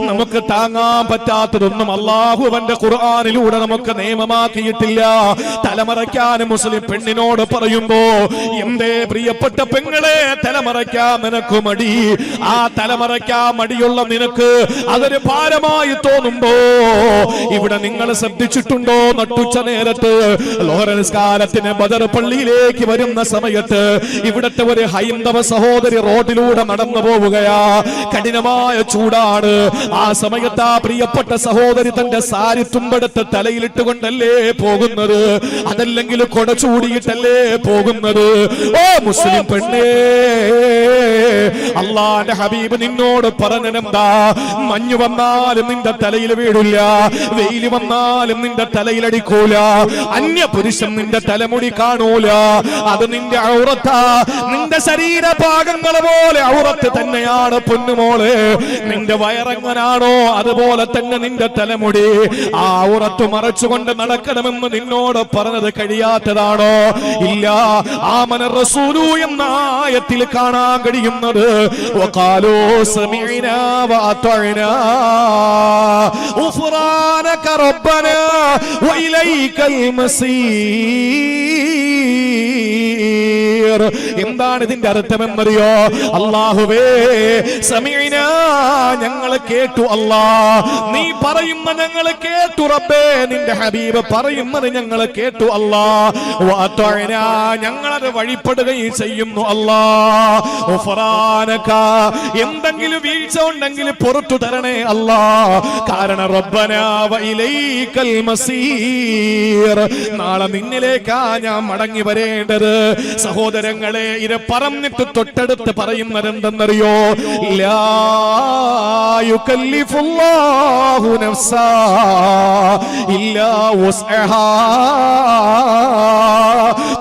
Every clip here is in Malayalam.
നമുക്ക് താങ്ങാൻ പറ്റാത്തതൊന്നും അല്ലാഹുവിന്റെ ഖുർആനിലൂടെ നമുക്ക് നിയമമാക്കിയിട്ടില്ല. തലമറയ്ക്കാൻ മുസ്ലിം പെണ്ണിനോട് പറയുമ്പോ, എന്തേ പ്രിയപ്പെട്ട പെങ്ങളെ തലമറയ്ക്കാൻ നിനക്ക് മടി? ആ തലമറയ്ക്കാൻ മടിയുള്ള നിനക്ക് അതൊരു ഭാരമായി തോന്നുമ്പോ, ഇവിടെ നിങ്ങൾ ശ്രദ്ധിച്ചിട്ടുണ്ടോ? നട്ടുച്ച നേരത്ത് ലോറൻസ് കാലത്തിന് ബദർ പള്ളിയിലേക്ക് വരുന്ന സമയത്ത് ഇവിടത്തെ ഒരു ഹൈന്ദവ സഹോദരി റോഡിലൂടെ നടന്നു പോവുകയാ. കഠിനമായ ചൂടാണ്. ആ സമയത്ത് ആ പ്രിയപ്പെട്ട സഹോദരി തന്റെ സാരി തുമ്പെടുത്ത് തലയിലിട്ടുകൊണ്ടല്ലേ പോകുന്നത്? അതല്ലെങ്കിൽ കൊട ചൂടിയിട്ടല്ലേ പോകുന്നത്? ഓ മുസ്ലിം പെണ്ണേ, അല്ലാഹുവിന്റെ ഹബീബ് നിന്നോട് പറഞ്ഞതെന്താ? മഞ്ഞു വന്നാലും നിന്റെ തലയിൽ വീടില്ല, വെയില് വന്നാലും നിന്റെ തലയിലടിക്കൂല, അന്യ പുരുഷൻ നിന്റെ തലമുടി കാണൂല. അത് നിന്റെ ഔറത്താ. നിന്റെ ശരീരഭാഗങ്ങൾ പോലെ ഔറത്ത് തന്നെയാണ് പൊന്നുമോളെ. നിന്റെ വയറെങ്ങനാണോ അതുപോലെ തന്നെ നിന്റെ തലമുടി. ആ ഔറത്ത് മറച്ചുകൊണ്ട് നടക്കണമെന്ന് നിന്നോട് പറഞ്ഞത് കഴിയാത്തതാണോ? ഇല്ല. ആമന റസൂലു എന്ന ആയത്തിൽ കാണാൻ കഴിയുന്നത് വഖാലൂ സമീനാ വഅതഅനാ ഗുഫ്റാനക റബ്ബനാ വഇലൈക്കൽ മസീർ. എന്താണ് ഇതിന്റെ അർത്ഥമെന്നറിയോ? അല്ലാഹുവേ, സമീനാ ഞങ്ങൾ കേട്ടു. അല്ലാ, നീ പറയുന്ന ഞങ്ങൾ കേട്ടു. റബ്ബേ, നിന്റെ ഹബീബ് പറയുന്നത് ഞങ്ങൾ കേട്ടു. അല്ലാ, വഅതഅനാ ഞങ്ങളത് വഴിപ്പെടുകയും ചെയ്യുന്നു. അല്ലാ, ഗുഫ്റാനക എന്തെങ്കിലും വീഴ്ച ഉണ്ടെങ്കിൽ പുറത്തു തരണേ അല്ലാ. കാരണം റബ്ബനാ വഇലൈക്കൽ മസീർ, നാളെ നിന്നിലേക്കാ ഞാൻ മടങ്ങി വരേണ്ടത്. സഹോദരങ്ങളെ, ഇത് പറഞ്ഞിട്ട് തൊട്ടടുത്ത് പറയുന്നത് എന്തെന്നറിയോ? ലാ യുകല്ലിഫുല്ലാഹു നഫ്സാ ഇല്ലാ വസ്അഹാ.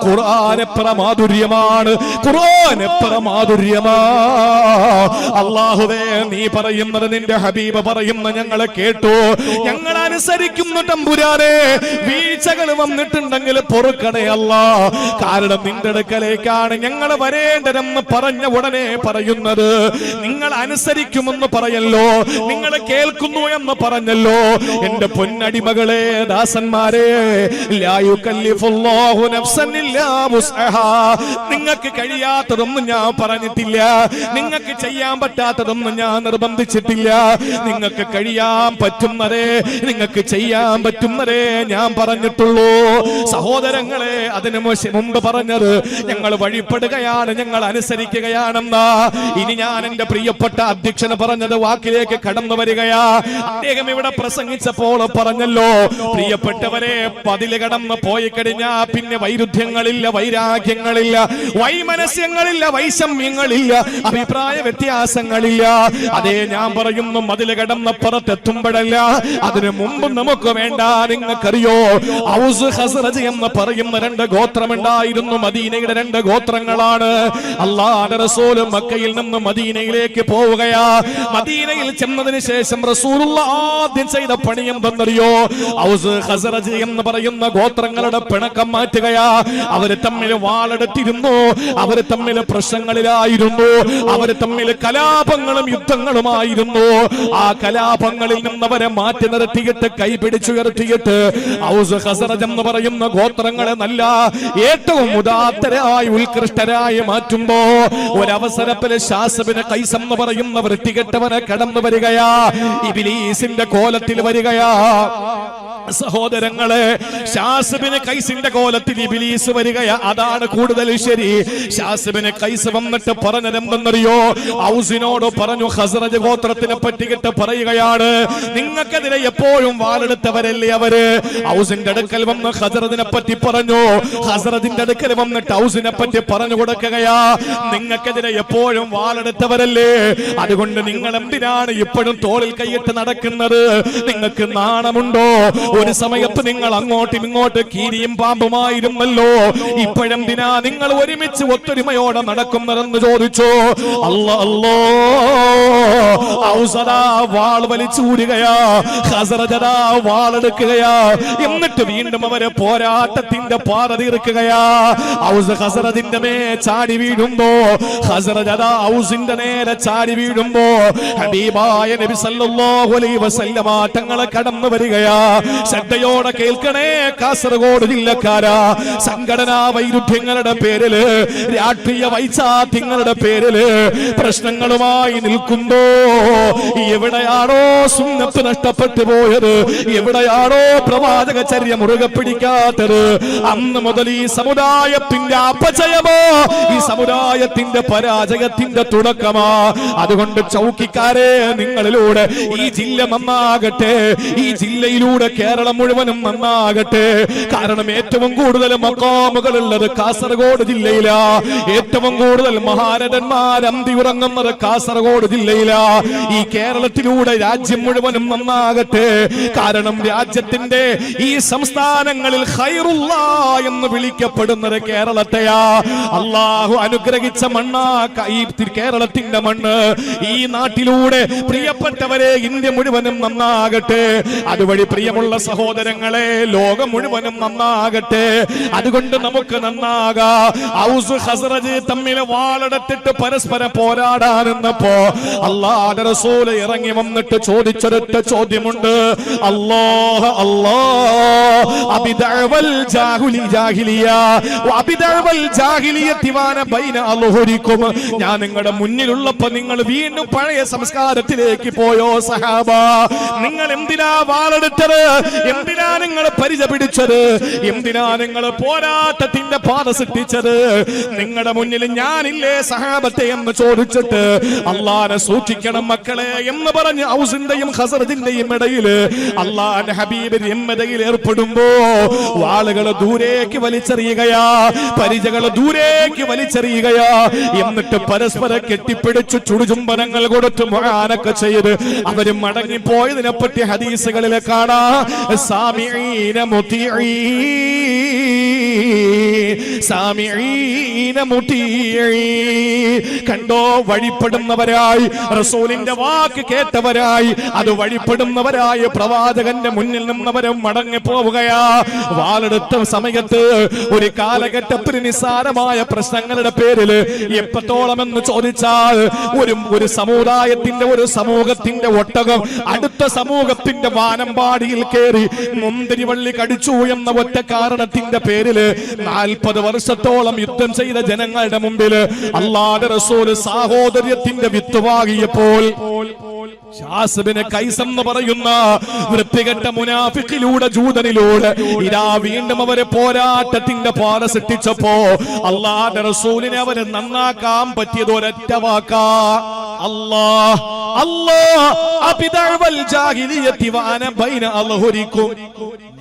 ഖുർആൻ എത്ര മാധുര്യമാണ്! ഖുർആൻ എത്ര മാധുര്യമാ! അല്ലാഹുവേ, നീ പറയുന്നത്, നിന്റെ ഹബീബ് പറയുന്ന ഞങ്ങൾ കേട്ടു, ഞങ്ങൾ അനുസരിക്കുന്നു. തമ്പുരാനെ, വീഴ്ചകൾ വന്നിട്ടുണ്ടെങ്കിൽ പൊറുക്കണേ അല്ലാ. കാരണം നിന്റെ അടുക്കലേക്കാണ് ഞങ്ങൾ വരേണ്ടതെന്ന് പറഞ്ഞ ഉടനെ പറയുന്നത്. നിങ്ങൾ അനുസരിക്കുമെന്ന് പറയല്ലോ, നിങ്ങൾ കേൾക്കുന്നു എന്ന് പറഞ്ഞല്ലോ. എന്റെ പൊന്നടിമകളെ, ദാസന്മാരെ, ലാ യുകല്ലിഫുല്ലാഹു നഫ്സൻ ഇല്ലാ വസ്അഹാ. നിങ്ങൾക്ക് കഴിയാത്തതൊന്നും ഞാൻ പറഞ്ഞിട്ടില്ല, നിങ്ങൾക്ക് ചെയ്യാൻ പറ്റാത്തതൊന്നും ഞാൻ നിർബന്ധിച്ചിട്ടില്ല. നിങ്ങൾക്ക് കഴിയാൻ പറ്റുന്നതേ, നിങ്ങൾക്ക് ചെയ്യാൻ പറ്റുന്നതേ ഞാൻ പറഞ്ഞിട്ടുള്ളൂ. സഹോദരങ്ങളെ, അതിനു മുമ്പ് പറഞ്ഞത് ഞങ്ങൾ വഴിപ്പെടുകയാണ്, ഞങ്ങൾ അനുസരിക്കുകയാണെന്നാ. ഇനി ഞാൻ എന്റെ പ്രിയപ്പെട്ട അധ്യക്ഷന് പറഞ്ഞത് വാക്കിലേക്ക് കടന്നു വരികയാ. അദ്ദേഹം ഇവിടെ പ്രസംഗിച്ചപ്പോൾ പറഞ്ഞല്ലോ, പ്രിയപ്പെട്ടവരെ, പതില് കടന്ന് പോയി കഴിഞ്ഞാ പിന്നെ വൈരുദ്ധ്യങ്ങളില്ല, വൈരാഗ്യങ്ങളില്ല, വൈമനസ്യങ്ങളില്ല, വൈഷമ്യങ്ങളില്ല, അഭിപ്രായ വ്യത്യാസങ്ങളില്ല. അതേ ഞാൻ പറയുന്നു, മതില് കടന്ന് പുറത്തെത്തുമ്പോഴല്ല, അതിനു മുമ്പ് നമുക്ക് വേണ്ട. നിങ്ങൾക്കറിയോ, ഔസ് ഖസ്റജ് എന്ന് പറയുന്ന രണ്ട് ഗോത്രമുണ്ടായിരുന്നു. മദീനയുടെ രണ്ട് ഗോത്രങ്ങളാണ്. അല്ലാഹുവിന്റെ റസൂൽ മക്കയിൽ നിന്ന് മദീനയിലേക്ക് പോവുകയാ. മദീനയിൽ ചെന്നതിന് ശേഷം റസൂലുള്ളാഹ് ആദ്യം ചെയ്ത പണി എന്തെന്നറിയോ? ഔസ് ഖസ്റജ് എന്ന് പറയുന്ന ഗോത്രങ്ങളുടെ പിണക്കം മാറ്റുകയാ. അവര് തമ്മിൽ വാളെടുത്തിരുന്നു, അവര് തമ്മിൽ പ്രശ്നങ്ങളിലായിരുന്നു, അവര് തമ്മിൽ കലാപങ്ങളും യുദ്ധങ്ങളുമായിരുന്നു. ആ കലാപങ്ങളിൽ നിന്നവരെ മാറ്റി നിർത്തിയിട്ട് കൈപിടിച്ചുയർത്തിയിട്ട് ഔസ് ഖസ്റജ് എന്ന് പറയുന്ന ഗോത്രങ്ങളെ നല്ല ഏറ്റവും ഉദാത്തരായി ഉത്കൃഷ്ടരായി മാറ്റുമ്പോ ഒരവസരത്തിൽ ശാസബിന് ഖൈസ് എന്ന് പറയുന്ന വൃത്തികെട്ടവനെ കടന്നു വരികയാ, ഇബ്ലീസിന്റെ കോലത്തിൽ വരികയാ. സഹോദരങ്ങളെ, ശാസിബിന് ഖൈസിന്റെ കോലത്തിൽ ഇബ്ലീസ് വരികയാ. അതാണ് കൂടുതൽ ശരി. ശാസിബിന് ഖൈസ് വന്നിട്ട് പറഞ്ഞതെന്തെന്നറിയോ? ഔസിനോട് പറഞ്ഞു, ഖസ്റജ് ഗോത്രത്തിനെ പറ്റിയിട്ട് പറയുകയാണ്, നിങ്ങൾക്കെതിരെ എപ്പോഴും വാളെടുത്തവരല്ലേ അവര്. ഔസിന്റെ അടുക്കൽ വന്ന് ഖസ്റജിനെ പറ്റി പറഞ്ഞു. ഖസ്റജിന്റെ അടുക്കൽ വന്നിട്ട് ഔസിനെ പറ്റി പറഞ്ഞു കൊടുക്കുകയാ, നിങ്ങൾക്കെതിരെ എപ്പോഴും വാളെടുത്തവരല്ലേ, അതുകൊണ്ട് നിങ്ങൾ എന്തിനാണ് ഇപ്പോഴും തോളിൽ കൈയിട്ട് നടക്കുന്നത്? നിങ്ങൾക്ക് നാണമുണ്ടോ? ഒരു സമയത്ത് നിങ്ങൾ അങ്ങോട്ടും ഇങ്ങോട്ട് കീരിയും പാമ്പുമായിരുന്നല്ലോ, ഇപ്പോഴെന്തിനാ നിങ്ങൾ ഒരുമിച്ച് ഒത്തൊരുമയോടെ നടക്കുന്നതെന്ന് ചോദിച്ചു. അല്ലാഹ് ഔസദാ വാൾ വലിച്ചൂരുകയാ, ഖസ്റജദാ വാളെടുക്കുകയാ. എന്നിട്ട് വീണ്ടും അവര് പോരാട്ടത്തിന്റെ പാറ തീർക്കുകയാ. ഔസ് ഖസറജിന്റെ മേ ചാടി വീഴുമ്പോ, ഖസറജ് അതാ ഔസിന്റെ നേരെ ചാടി വീഴുമ്പോ ഹബീബായ നബി സല്ലല്ലാഹു അലൈഹി വസല്ലമ തങ്ങളെ കടന്നു വരികയാ. ശ്രദ്ധയോടെ കേൾക്കണേ കാസർഗോഡ് ജില്ലക്കാരാ. സംഘടനാ വൈരുദ്ധ്യങ്ങളുടെ പേരില്, രാഷ്ട്രീയ വൈചാത്യങ്ങളുടെ പേരില് പ്രശ്നങ്ങളുമായി നിൽക്കുമ്പോ എവിടെയാണോ സുന്നത്ത് നഷ്ടപ്പെട്ടു പോയത്, എവിടെയാണോ പ്രവാചക ചര്യ മുറുകെ പിടിക്കാത്തത്, അന്ന് മുതൽ ഈ സമുദായത്തിന്റെ അപജയമോ, ഈ സമുദായത്തിന്റെ പരാജയത്തിന്റെ തുടക്കമാ. അതുകൊണ്ട് ചൗക്കിക്കാരെ, നിങ്ങളിലൂടെ ഈ ജില്ല നന്നാകട്ടെ, ഈ ജില്ലയിലൂടെ കേരളം മുഴുവനും നന്നാകട്ടെ. കാരണം ഏറ്റവും കൂടുതൽ മഖാമുകളുള്ളത് കാസർഗോഡ് ജില്ലയിലാ. ഏറ്റവും കൂടുതൽ മഹാരഥന്മാർ അന്തി ഉറങ്ങുന്നത് കാസർഗോഡ് ജില്ലയിലാ. ഈ കേരളത്തിലൂടെ രാജ്യം മുഴുവനും നന്നാകട്ടെ. കാരണം രാജ്യത്തിന്റെ ഈ സംസ്ഥാനങ്ങളിൽ ഖൈറുള്ള എന്ന് വിളിക്കപ്പെടുന്നത് കേരളത്തെയാ. അള്ളാഹു അനുഗ്രഹിച്ച മണ്ണാ ഈ കേരളത്തിന്റെ മണ്ണ്. ഈ നാട്ടിലൂടെ പ്രിയപ്പെട്ടവരെ ഇന്ത്യ മുഴുവനും നന്നാകട്ടെ. അതുവഴി പ്രിയമുള്ള സഹോദരങ്ങളെ ലോകം മുഴുവനും നന്നാകട്ടെ. അതുകൊണ്ട് നമുക്ക് നന്നാകാ. ഔസ് ഖസറജ് തമ്മിൽ വാളെടുത്തിട്ട് പരസ്പരം പോരാടാനെന്നപ്പോ അല്ലാഹുവിന്റെ റസൂൽ ഇറങ്ങി വന്നിട്ട് ചോദിച്ചൊരൊറ്റ ചോദ്യമുണ്ട്. അല്ലാഹ് അല്ലാഹ് അബിദഅവൽ ജാഹിലിയ വഅബിദഅവൽ ജാഹിലിയത്തി വാന ബൈന അൽഹുരിക്കും. ഞാൻ നിങ്ങളുടെ മുന്നിലുള്ളപ്പോൾ നിങ്ങൾ വീണ്ടും പഴയ സംസ്കാരത്തിലേക്ക് പോയോ സഹാബ? നിങ്ങൾ എന്തിനാ വാളെടുത്തത്? എന്തിനാ നിങ്ങൾ പരിച പിടിച്ചത്? എന്തിനാ നിങ്ങൾ പോരാട്ടത്തിന്റെ പാത സൃഷ്ടിച്ചത്? നിങ്ങളുടെ മുന്നിൽ ഞാനില്ലേ സഹാബത്തെ എന്ന് ചോദിച്ചിട്ട് അള്ളാനെ സൂക്ഷിക്കണം മക്കളെ എന്ന് പറഞ്ഞ് ഔസിന്റെയും ഖസറജിന്റെയും ഇടയിൽ അള്ളാന്റെ ഹബീബ് രമ്യതയിൽ ഏർപ്പെടുമ്പോ വാളുകൾ ദൂരേക്ക് വലിച്ചെറിയുകയാ, പരിചകൾ ദൂരേക്ക് വലിച്ചെറിയുകയാ. എന്നിട്ട് പരസ്പരം കെട്ടിപ്പിടിച്ചു ചുടുചുംബനങ്ങൾ കൊടുത്ത് മുആനൊക്കെ ചെയ്ത് അവര് മടങ്ങിപ്പോയതിനെ പറ്റി ഹദീസുകളിൽ കാണാ. സാമിഈന മുതീഈ, സാമിഈന മുതീഈ. കണ്ടോ, വഴിപ്പെടുന്നവരായി, റസൂലിന്റെ വാക്ക് കേട്ടവരായി, അത് വഴിപ്പെടുന്നവരായി പ്രവാചകന്റെ മുന്നിൽ നിന്നവരും മടങ്ങി പോവുകയാ. വാളെടുത്ത സമയത്ത് ഒരു കാലഘട്ടത്തിൽ നിസ്സാരമായ പ്രശ്നങ്ങളുടെ പേരിൽ എപ്പത്തോളം എന്ന് ചോദിച്ചാൽ ഒരു സമുദായത്തിന്റെ, ഒരു സമൂഹത്തിന്റെ ഒട്ടകം അടുത്ത സമൂഹത്തിന്റെ വാനമ്പാടിയിൽ കയറി മുന്തിരിവള്ളി കടിച്ചു എന്ന ഒറ്റ കാരണത്തിന്റെ പേരിൽ 40 വർഷത്തോളം യുദ്ധം ചെയ്ത ജനങ്ങളുടെ മുമ്പിൽ അല്ലാഹുവിന്റെ റസൂൽ സാഹോദര്യത്തിന്റെ വിത്ത് വാങ്ങിയപ്പോൾ ഷാസിബിന് കൈസ് എന്ന് പറയുന്ന വൃത്തികെട്ട മുനാഫിക്കിലൂടെ, ജൂതനിലൂടെ ഇതാ വീണ്ടും അവരെ പോരാട്ടത്തിന്റെ പാത സൃഷ്ടിച്ചപ്പോ അല്ലാഹുവിന്റെ റസൂലിനെ അവരെ നന്നാക്കാൻ പറ്റിയത് ഒരൊറ്റ വാക്കാ. അല്ലാഹ് അല്ലാഹ് അബിദഅവൽ ജാഹിലിയത്തി വഅന ബൈന അൽഹുരിക്കും.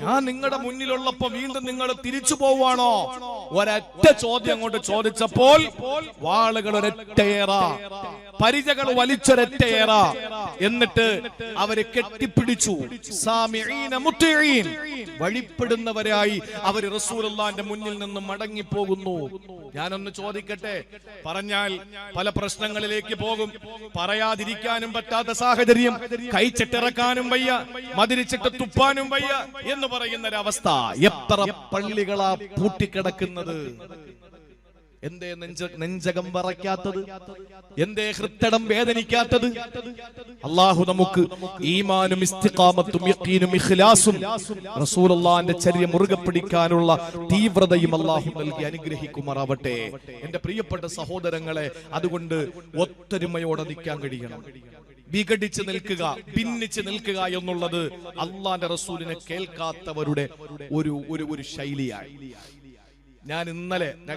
ഞാൻ നിങ്ങളുടെ മുന്നിലുള്ളപ്പോ വീണ്ടും നിങ്ങൾ തിരിച്ചു പോവാണോ? ഒരൊറ്റ ചോദ്യം അങ്ങോട്ട് ചോദിച്ചപ്പോൾ വാളുകൾ ഒരൊറ്റയേറ, പരിചകൾ വലിച്ചൊരൊറ്റയേറ. എന്നിട്ട് അവരെ കെട്ടിപ്പിടിച്ചു. സാമിഈന മുതീഈൻ, വഴിപ്പെടുന്നവരായി അവര് റസൂലുള്ളാഹിന്റെ മുന്നിൽ നിന്ന് മടങ്ങിപ്പോകുന്നു. ഞാനൊന്ന് ചോദിക്കട്ടെ, പറഞ്ഞാൽ പല പ്രശ്നങ്ങളിലേക്ക് പോകും. പറയാതിരിക്കാനും പറ്റാത്ത സാഹചര്യം, കൈച്ചിട്ടിറക്കാനും വയ്യ, മതിരിച്ചിട്ട് തുപ്പാനും വയ്യ എന്ന് പറയുന്നൊരവസ്ഥ. എത്ര പള്ളികളാ പൂട്ടിക്കിടക്കുന്നത്? എന്തേ നെഞ്ചകം വറയ്ക്കാത്തത്? എന്തേ ഹൃത്തടം വേദനിക്കാത്തത്? അല്ലാഹു നമുക്ക് ഈമാനും ഇസ്തിഖാമത്തും യഖീനും ഇഖ്ലാസും റസൂലുള്ളാഹിന്റെ ചര്യ മുറുകെ പിടിക്കാനുള്ള തീവ്രതയും അല്ലാഹു നൽകി അനുഗ്രഹിക്കുമാറാവട്ടെ. എന്റെ പ്രിയപ്പെട്ട സഹോദരങ്ങളെ, അതുകൊണ്ട് ഒത്തൊരുമയോടെ നിൽക്കാൻ കഴിയണം. വിഘടിച്ച് നിൽക്കുക, ഭിന്നിച്ച് നിൽക്കുക എന്നുള്ളത് അള്ളാന്റെ റസൂലിനെ കേൾക്കാത്തവരുടെ ഒരു ശൈലിയായി. ഞാൻ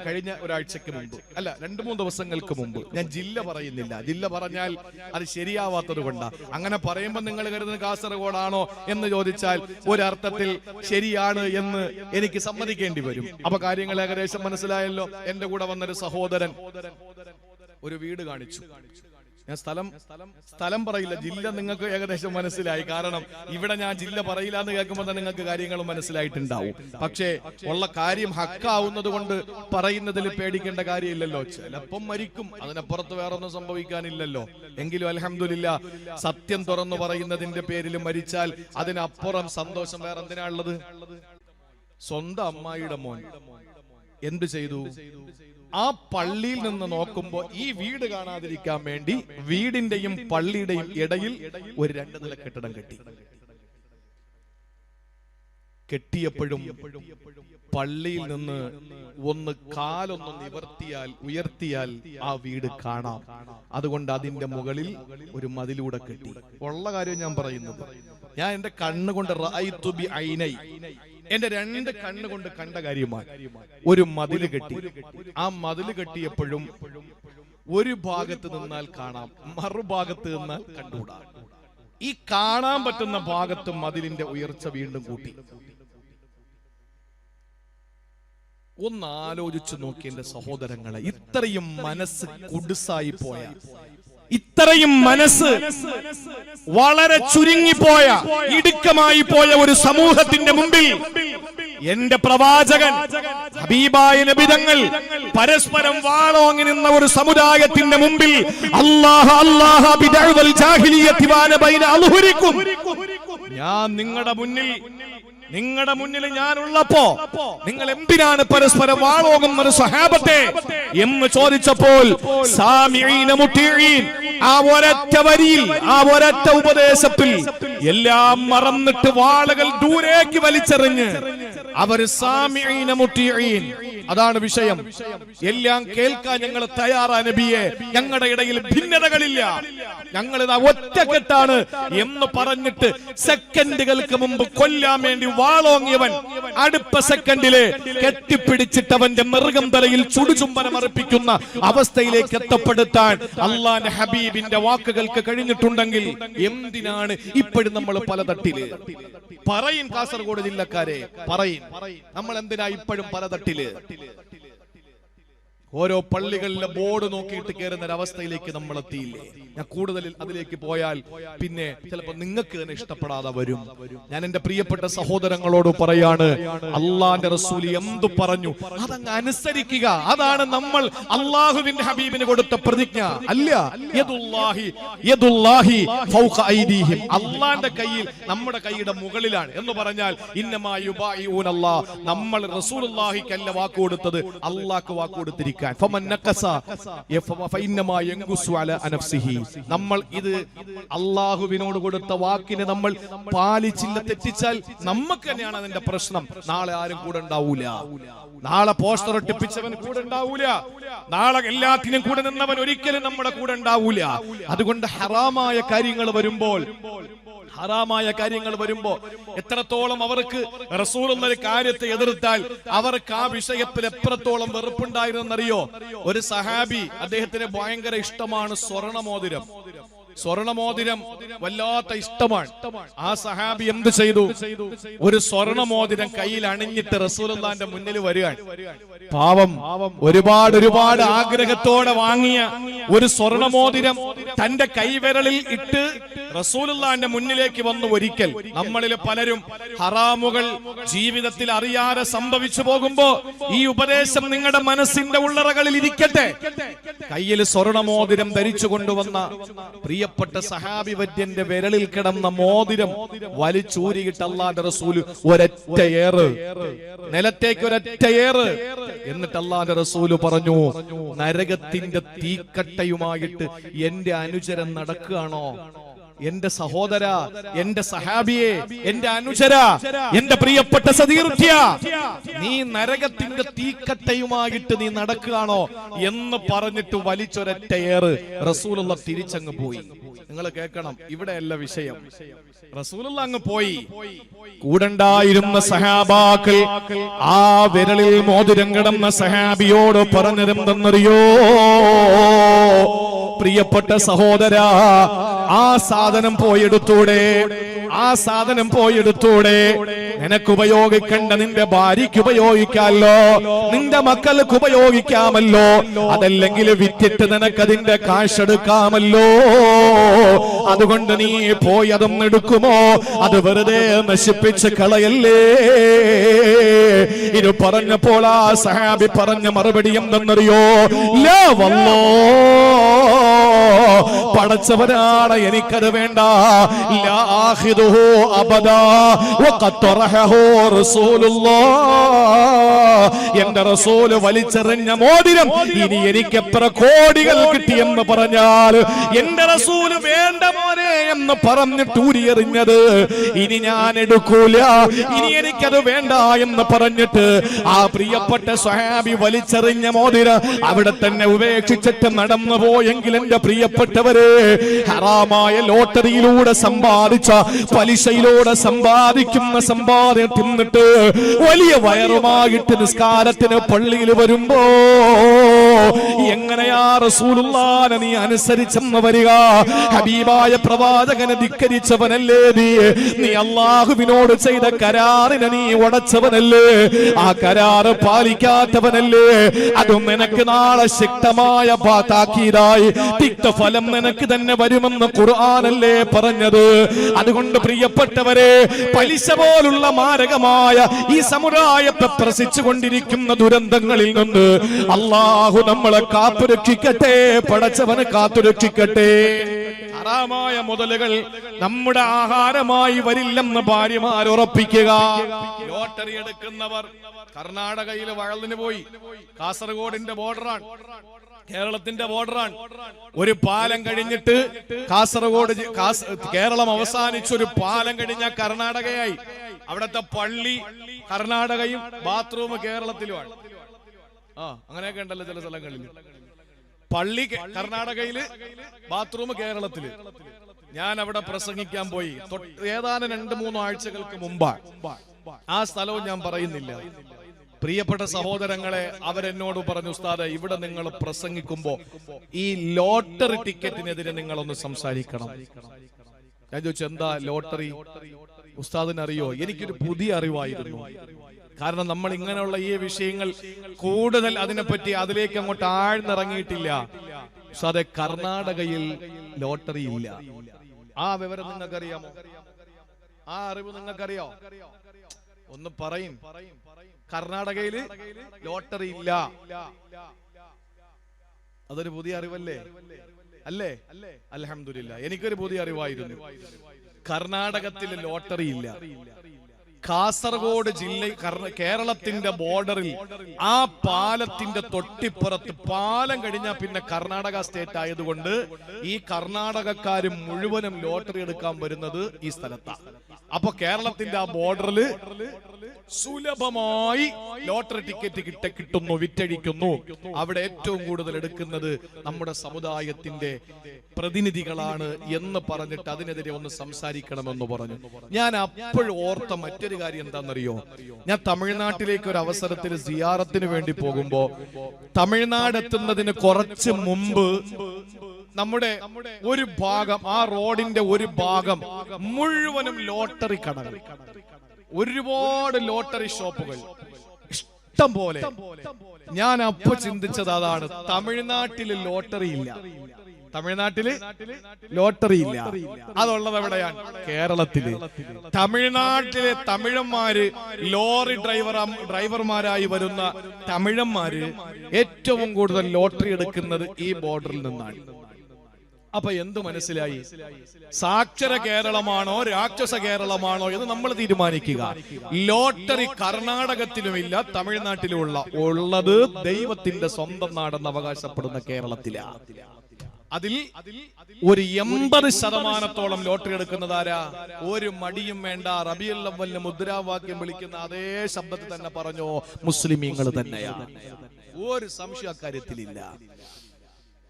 കഴിഞ്ഞ ഒരാഴ്ചക്ക് മുമ്പ്, അല്ല 2-3 ദിവസങ്ങൾക്ക് മുമ്പ്, ഞാൻ ജില്ല പറയുന്നില്ല, ജില്ല പറഞ്ഞാൽ അത് ശരിയാവാത്തത് കൊണ്ടാ. അങ്ങനെ പറയുമ്പോൾ നിങ്ങൾ കരുതുന്നത് കാസർഗോഡാണോ എന്ന് ചോദിച്ചാൽ ഒരർത്ഥത്തിൽ ശരിയാണ് എന്ന് എനിക്ക് സമ്മതിക്കേണ്ടി വരും. അപ്പൊ കാര്യങ്ങൾ ഏകദേശം മനസ്സിലായല്ലോ. എന്റെ കൂടെ വന്നൊരു സഹോദരൻ ഒരു വീട് കാണിച്ചു. ഞാൻ സ്ഥലം പറയില്ല, ജില്ല നിങ്ങൾക്ക് ഏകദേശം മനസ്സിലായി. കാരണം ഇവിടെ ഞാൻ ജില്ല പറയില്ല എന്ന് കേൾക്കുമ്പോൾ തന്നെ നിങ്ങൾക്ക് കാര്യങ്ങൾ മനസ്സിലായിട്ടുണ്ടാവും. പക്ഷേ ഉള്ള കാര്യം ഹക്കാവുന്നത് കൊണ്ട് പറയുന്നതിൽ പേടിക്കേണ്ട കാര്യമില്ലല്ലോ. ചിലപ്പം മരിക്കും, അതിനപ്പുറത്ത് വേറൊന്നും സംഭവിക്കാനില്ലല്ലോ. എങ്കിലും അൽഹംദുലില്ലാ സത്യം തുറന്നു പറയുന്നതിന്റെ പേരിൽ മരിച്ചാൽ അതിനപ്പുറം സന്തോഷം വേറെ എന്തിനാ ഉള്ളത്? സ്വന്തം അമ്മായിയുടെ മോൻ എന്ത് ചെയ്തു? ആ പള്ളിയിൽ നിന്ന് നോക്കുമ്പോ ഈ വീട് കാണാതിരിക്കാൻ വേണ്ടി വീടിന്റെയും പള്ളിയുടെയും ഇടയിൽ ഒരു 2 നില കെട്ടിടം കെട്ടിയപ്പോഴും പള്ളിയിൽ നിന്ന് ഒന്ന് കാലൊന്ന് ഉയർത്തിയാൽ ആ വീട് കാണാം. അതുകൊണ്ട് അതിന്റെ മുകളിൽ ഒരു മതിലൂടെ കെട്ടി. ഉള്ള കാര്യം ഞാൻ പറയുന്നത്, ഞാൻ എന്റെ കണ്ണുകൊണ്ട് റഅയ്തു ബി ഐനൈ, എന്റെ 2 കണ്ണുകൊണ്ട് കണ്ട കാര്യമാണ്. ഒരു മതില് കെട്ടി. ആ മതില് കെട്ടിയപ്പോഴും ഒരു ഭാഗത്ത് നിന്നാൽ കാണാം, മറുഭാഗത്ത് നിന്നാൽ കണ്ടുകൂടാ. ഈ കാണാൻ പറ്റുന്ന ഭാഗത്ത് മതിലിന്റെ ഉയർച്ച വീണ്ടും കൂട്ടി. ഒന്ന് ആലോചിച്ചു നോക്കി എന്റെ സഹോദരങ്ങളെ, ഇത്രയും മനസ്സ് കുടുസായി പോയ, ഇത്രയും മനസ്സ് വളരെ ചുരുങ്ങിപ്പോയ, ഇടുക്കമായി പോയ ഒരു സമൂഹത്തിന്റെ മുമ്പിൽ എന്റെ പ്രവാചകൻ ഹബീബായ നബി തങ്ങൾ പരസ്പരം വാളോങ്ങി നിന്ന ഒരു സമുദായത്തിന്റെ മുമ്പിൽ അല്ലാഹു അല്ലാഹു ബിദഅവൽ ജാഹിലിയ്യത്തി വാന ബൈന അൽഹുരിക്കും, ഞാൻ നിങ്ങളുടെ മുന്നിൽ ഞാനുള്ളപ്പോ നിങ്ങൾ എന്തിനാണ് പരസ്പരം വാളോങ്ങുന്നത് സ്വഹാബത്തെ എന്ന് ചോദിച്ചപ്പോൾ സാമിഈന മുതീഈൻ, ആ ഒരൊറ്റ വരിയിൽ, ആ ഒരൊറ്റ ഉപദേശത്തിൽ എല്ലാം മറന്നിട്ട് വാളുകൾ ദൂരേക്ക് വലിച്ചെറിഞ്ഞ് അവർ സാമിഈന മുതീഈൻ, അതാണ് വിഷയം. എല്ലാം കേൾക്കാൻ ഞങ്ങൾ തയ്യാറാ നബിയെ, ഞങ്ങളുടെ ഇടയിൽ ഭിന്നതകളില്ല, ഞങ്ങൾ ഇതാ ഒറ്റക്കെട്ടാണ് എന്ന് പറഞ്ഞിട്ട് സെക്കൻഡുകൾക്ക് മുമ്പ് കൊല്ലാൻ വേണ്ടി വാളോങ്ങിയവൻ അടുത്ത സെക്കൻഡില് കെട്ടിപ്പിടിച്ചിട്ടവന്റെ മൃഗം തലയിൽ ചുടുചുംബനം അർപ്പിക്കുന്ന അവസ്ഥയിലേക്ക് എത്തപ്പെടുത്താൻ അള്ളാന്റെ ഹബീബിന്റെ വാക്കുകൾക്ക് കഴിഞ്ഞിട്ടുണ്ടെങ്കിൽ എന്തിനാണ് ഇപ്പോഴും നമ്മൾ പല തട്ടില് പറയും? കാസർഗോഡ് ജില്ലക്കാരെ പറയും, നമ്മൾ എന്തിനാ ഇപ്പോഴും പല തട്ടില്? ഓരോ പള്ളികളിലെ ബോർഡ് നോക്കിയിട്ട് കയറുന്ന ഒരവസ്ഥയിലേക്ക് നമ്മൾ എത്തിയില്ലേ? ഞാൻ കൂടുതൽ അതിലേക്ക് പോയാൽ പിന്നെ ചിലപ്പോൾ നിങ്ങൾക്ക് തന്നെ ഇഷ്ടപ്പെടാതെ വരും. ഞാൻ എന്റെ പ്രിയപ്പെട്ട സഹോദരങ്ങളോട് പറയാണ്, അള്ളാന്റെ റസൂൽ എന്തു പറഞ്ഞു അതങ്ങ് അനുസരിക്കുക. അതാണ് നമ്മൾ അള്ളാഹുവിന്റെ ഹബീബിന് കൊടുത്ത പ്രതിജ്ഞ. അല്ല, യദുല്ലാഹി ഫൗഖ ഐദീഹിം, അള്ളാന്റെ കയ്യിൽ നമ്മുടെ കൈയുടെ മുകളിലാണ് എന്ന് പറഞ്ഞാൽ ഇന്നമാ യുബായിഊനല്ലാഹ്, നമ്മൾ റസൂലുള്ളാഹിക്കല്ല വാക്ക് കൊടുത്തത്, അള്ളാഹ്ക്ക് വാക്ക് കൊടുത്തിരിക്കും. നമ്മൾ ഇത് അള്ളാഹുവിനോട് കൊടുത്ത വാക്കിനെ നമ്മൾ പാലിച്ചില്ല, തെറ്റിച്ചാൽ നമുക്ക് തന്നെയാണ് അതിന്റെ പ്രശ്നം. നാളെ ആരും കൂടെ ഉണ്ടാവൂല, നാളെ പോസ്റ്റർ ഒട്ടിപ്പിച്ചവൻ കൂടെ ഉണ്ടാവൂല, നാളെ എല്ലാത്തിനും കൂടെ നിന്നവൻ ഒരിക്കലും നമ്മുടെ കൂടെ ഉണ്ടാവൂല. അതുകൊണ്ട് ഹറാമായ കാര്യങ്ങൾ വരുമ്പോ എത്രത്തോളം അവർക്ക് റസൂലുള്ളാഹിയുടെ കാര്യത്തെ എതിർത്താൽ അവർക്ക് ആ വിഷയത്തിൽ എത്രത്തോളം വെറുപ്പുണ്ടായിരുന്നറിയോ? ഒരു സഹാബി, അദ്ദേഹത്തിന് ഭയങ്കര ഇഷ്ടമാണ് സ്വർണമോതിരം വല്ലാത്ത ഇഷ്ടമാണ്. ആ സഹാബി എന്ത് ചെയ്തു? ഒരു സ്വർണമോതിരം കയ്യിൽ അണിഞ്ഞിട്ട് റസൂലുള്ളാഹിന്റെ മുന്നിൽ വരികയാണ്. പാവം, ഒരുപാട് ആഗ്രഹത്തോടെ വാങ്ങിയ ഒരു സ്വർണമോതിരം തന്റെ കൈവിരലിൽ ഇട്ട് റസൂലുള്ളാഹിന്റെ മുന്നിലേക്ക് വന്നു. ഒരിക്കൽ നമ്മളിൽ പലരും ഹറാമുകൾ ജീവിതത്തിൽ അറിയാതെ സംഭവിച്ചു പോകുമ്പോ ഈ ഉപദേശം നിങ്ങളുടെ മനസ്സിന്റെ ഉള്ളറകളിൽ ഇരിക്കട്ടെ. കയ്യിൽ സ്വർണമോതിരം ധരിച്ചു കൊണ്ടുവന്ന പ്രിയപ്പെട്ട സഹാബി വര്യന്റെ വിരലിൽ കിടന്ന മോതിരം വലിച്ചൂരിയിട്ട് അല്ലാഹുവിന്റെ റസൂല് ഒരൊറ്റ ഏറ്, നിലത്തേക്ക് ഒരൊറ്റ ഏറ്. എന്നിട്ട് അല്ലാഹുവിന്റെ റസൂല് പറഞ്ഞു, നരകത്തിന്റെ തീക്കട്ടയുമായിട്ട് എന്റെ അനുചരൻ നടക്കുകയാണോ? എന്റെ സഹോദര, എന്റെ സഹാബിയെ, എന്റെ അനുചര, എന്റെ പ്രിയപ്പെട്ട സതീർഥ്യ, നീ നരകത്തിന്റെ തീക്കട്ടയുമായിട്ട് നീ നടക്കുകയാണോ എന്ന് പറഞ്ഞിട്ട് വലിച്ചൊരൊറ്റ ഏറ് റസൂലുള്ളാഹി തിരിച്ചങ്ങ് പോയി. നിങ്ങൾ കേൾക്കണം, ഇവിടെയല്ല വിഷയം. റസൂലുള്ളാഹി അങ്ങ് പോയി. കൂടണ്ടായിരുന്ന സഹാബാക്കൾ ആ വിരലിൽ മോതിരം കിടന്ന സഹാബിയോട് പറഞ്ഞതെന്തെന്നറിയോ? പ്രിയപ്പെട്ട സഹോദര, ആ സാധനം പോയെടുത്തൂടെ, നിനക്ക് ഉപയോഗിക്കേണ്ട നിന്റെ ഭാര്യയ്ക്ക് ഉപയോഗിക്കാമല്ലോ, നിന്റെ മക്കൾക്ക് ഉപയോഗിക്കാമല്ലോ, അതല്ലെങ്കിൽ വിറ്റിട്ട് നിനക്കതിന്റെ കാശെടുക്കാമല്ലോ. അതുകൊണ്ട് നീ പോയി അതൊന്നും എടുക്കുമോ? അത് വെറുതെ നശിപ്പിച്ച് കളയല്ലേ. ഇത് പറഞ്ഞപ്പോൾ ആ സഹാബി പറഞ്ഞ മറുപടി എന്തെന്നറിയോ? ലാ വല്ലോ, പടച്ചവനാണ്, എനിക്കത് വേണ്ട. ലാ ആഖിദുഹു അബദാ വഖദ് തറഹഹു റസൂലുള്ളാഹ്. എന്റെ റസൂൽ വലിച്ചെറിഞ്ഞ മോതിരം ഇനി എനിക്ക് എത്ര കോടികൾ കിട്ടിയെന്ന് പറഞ്ഞാൽ എന്റെ റസൂൽ വേണ്ട മോനെ എന്ന് പറഞ്ഞിട്ട് ഊരിയെറിഞ്ഞത് ഇനി ഞാൻ എടുക്കൂല, ഇനി എനിക്കത് വേണ്ട എന്ന് പറഞ്ഞിട്ട് ആ പ്രിയപ്പെട്ട സ്വഹാബി വലിച്ചെറിഞ്ഞ മോതിരം അവിടെ തന്നെ ഉപേക്ഷിച്ചിട്ട് നടന്നു പോയെങ്കിൽ എന്റെ പ്രിയപ്പെട്ടവരെ, ഹറാമായ ലോട്ടറിയിലൂടെ സമ്പാദിച്ച, പലിശയിലൂടെ സമ്പാദിക്കുന്ന സമ്പാദ്യം തിന്നിട്ട് വലിയ വയറുമായിട്ട് നിസ്കാരത്തിന് പള്ളിയിൽ വരുമ്പോ എങ്ങനെയാ റസൂലുള്ളാഹിനെ നീ അനുസരിച്ചെന്ന് വരിക? ഹബീബായ പ്രവാചകനെ ധിക്കരിച്ചവനല്ലേ നീ അല്ലാഹുവിനോട് ചെയ്ത കരാറിനെ നീ ഉടച്ചവനല്ലേ? ആ കരാറ് പാലിക്കാത്തവനല്ലേ? അതും നിനക്ക് നാളെ ശക്തമായ താക്കീതായി തിക്തഫലം നിനക്ക് തന്നെ വരുമെന്ന് ഖുർആനല്ലേ പറഞ്ഞത്? അതുകൊണ്ട് പ്രിയപ്പെട്ടവരെ, പലിശ പോലുള്ള മാരകമായ ഈ സമുദായത്തെ പ്രസിച്ചുകൊണ്ടിരിക്കുന്ന ദുരന്തങ്ങളിൽ നിന്ന് അല്ലാഹു നമ്മളെ കാത്തുരക്ഷിക്കട്ടെ, പടച്ചവനെ കാത്തുരക്ഷിക്കട്ടെ. ഹറാമായ മുതലുകൾ നമ്മുടെ ആഹാരമായി വരില്ലെന്ന് ഭാര്യമാർ ഉറപ്പിക്കുക. ലോട്ടറി എടുക്കുന്നവർ കർണാടകയിൽ വഴലിന് പോയി, കാസർഗോഡിന്റെ ബോർഡറാണ്, കേരളത്തിന്റെ ബോർഡറാണ്. ഒരു പാലം കഴിഞ്ഞിട്ട് കാസർഗോഡ് കേരളം അവസാനിച്ചൊരു പാലം കഴിഞ്ഞ കർണാടകയായി. അവിടത്തെ പള്ളി കർണാടകയും ബാത്റൂം കേരളത്തിലുമാണ്. അങ്ങനെയൊക്കെ ഉണ്ടല്ലോ ചില സ്ഥലങ്ങളിൽ. പള്ളി കർണാടകയില്, ബാത്റൂം കേരളത്തില്. ഞാൻ അവിടെ പ്രസംഗിക്കാൻ പോയി ഏതാനും 2-3 ആഴ്ചകൾക്ക് മുമ്പാണ്. ആ സ്ഥലവും ഞാൻ പറയുന്നില്ല. പ്രിയപ്പെട്ട സഹോദരങ്ങളെ, അവരെന്നോട് പറഞ്ഞു, ഉസ്താദെ ഇവിടെ നിങ്ങൾ പ്രസംഗിക്കുമ്പോ ഈ ലോട്ടറി ടിക്കറ്റിനെതിരെ നിങ്ങളൊന്ന് സംസാരിക്കണം. ഞാൻ ചോദിച്ചു, എന്താ ലോട്ടറി? ഉസ്താദിന് അറിയോ? എനിക്കൊരു പുതിയ അറിവായിരുന്നു. കാരണം നമ്മൾ ഇങ്ങനെയുള്ള ഈ വിഷയങ്ങൾ കൂടുതൽ അതിനെപ്പറ്റി അതിലേക്ക് അങ്ങോട്ട് ആഴ്ന്നിറങ്ങിയിട്ടില്ല. ഉസ്താദെ, കർണാടകയിൽ ലോട്ടറി ഇല്ല. ആ വിവരം നിങ്ങൾക്കറിയാമോ? ആ അറിവ് നിങ്ങൾക്കറിയോ? ഒന്ന് പറയും. കർണാടകയില് ലോട്ടറി ഇല്ല. അതൊരു പുതിയ അറിവല്ലേ? അല്ലേ? അൽഹംദുലില്ലാ, എനിക്കൊരു പുതിയ അറിവായിരുന്നു. കർണാടകത്തിൽ ലോട്ടറി ഇല്ല. കാസർഗോഡ് ജില്ല കേരളത്തിന്റെ ബോർഡറിൽ ആ പാലത്തിന്റെ തൊട്ടിപ്പുറത്ത്, പാലം കഴിഞ്ഞാൽ പിന്നെ കർണാടക സ്റ്റേറ്റ് ആയതുകൊണ്ട് ഈ കർണാടകക്കാരും മുഴുവനും ലോട്ടറി എടുക്കാൻ വരുന്നത് ഈ സ്ഥലത്താണ്. അപ്പൊ കേരളത്തിന്റെ ആ ബോർഡറിൽ സുലഭമായി ലോട്ടറി ടിക്കറ്റ് കിട്ടുന്നു, വിറ്റഴിക്കുന്നു. അവിടെ ഏറ്റവും കൂടുതൽ എടുക്കുന്നത് നമ്മുടെ സമുദായത്തിന്റെ പ്രതിനിധികളാണ് എന്ന് പറഞ്ഞിട്ട് അതിനെതിരെ ഒന്ന് സംസാരിക്കണമെന്ന് പറഞ്ഞു. ഞാൻ അപ്പോഴും ഓർത്ത മറ്റൊരു കാര്യം എന്താണെന്നറിയോ? ഞാൻ തമിഴ്നാട്ടിലേക്ക് ഒരു അവസരത്തിൽ സിയാറത്തിന് വേണ്ടി പോകുമ്പോ തമിഴ്നാട് എത്തുന്നതിന് കുറച്ച് മുമ്പ് നമ്മുടെ ഒരു ഭാഗം, ആ റോഡിന്റെ ഒരു ഭാഗം മുഴുവനും ലോട്ടറി കടകൾ, ഒരുപാട് ലോട്ടറി ഷോപ്പുകൾ ഇഷ്ടം പോലെ. ഞാൻ അപ്പൊ ചിന്തിച്ചത് അതാണ്, തമിഴ്നാട്ടില് ലോട്ടറി ഇല്ല. തമിഴ്നാട്ടില് ലോട്ടറി ഇല്ല. അതുള്ളത് എവിടെയാണ്? കേരളത്തില്. തമിഴ്നാട്ടിലെ തമിഴന്മാര്, ലോറി ഡ്രൈവർമാരായി വരുന്ന തമിഴന്മാര് ഏറ്റവും കൂടുതൽ ലോട്ടറി എടുക്കുന്നത് ഈ ബോർഡറിൽ നിന്നാണ്. അപ്പൊ എന്ത് മനസ്സിലായി? സാക്ഷര കേരളമാണോ രാക്ഷസ കേരളമാണോ എന്ന് നമ്മൾ തീരുമാനിക്കുക. ലോട്ടറി കർണാടകത്തിലുമില്ല, തമിഴ്നാട്ടിലുമുള്ള ഉള്ളത് ദൈവത്തിന്റെ സ്വന്തം നാടെന്ന് അവകാശപ്പെടുന്ന കേരളത്തിലാണ്. അതിൽ ഒരു 80% ലോട്ടറി എടുക്കുന്നതാരാ? ഒരു മടിയും വേണ്ട, റബീഉൽ അവ്വലിന് മുദ്രാവാക്യം വിളിക്കുന്ന അതേ ശബ്ദത്തിൽ തന്നെ പറഞ്ഞോ, മുസ്ലിമീങ്ങൾ തന്നെയാണ്. ഒരു സംശയം അക്കാര്യത്തിലില്ല,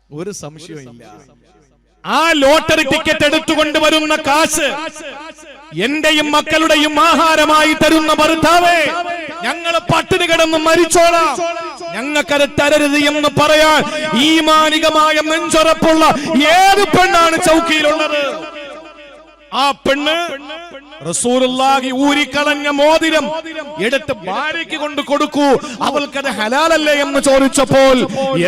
ഒരു സംശയമില്ല. ആ ലോട്ടറി ടിക്കറ്റ് എടുത്തുകൊണ്ട് വരുന്ന കാശ് എന്റെയും മക്കളുടെയും ആഹാരമായി തരുന്ന ഭർത്താവേ, ഞങ്ങൾ പട്ടിണി കിടന്ന് മരിച്ചോളാം, ഞങ്ങൾക്കത് തരരുത് എന്ന് പറയാൻ ഈമാനികമായ നെഞ്ചുറപ്പുള്ള ഏത് പെണ്ണാണ് ചൗക്കിയിലുള്ളത്? ആ പെണ്ണ് റസൂലുള്ളാഹി ഊരിക്കളഞ്ഞ മോതിരം എടുത്ത് ഭാര്യയ്ക്ക് കൊണ്ട് കൊടുക്കൂ, അവൾക്കത് ഹലാലല്ലേ എന്ന് ചോദിച്ചപ്പോൾ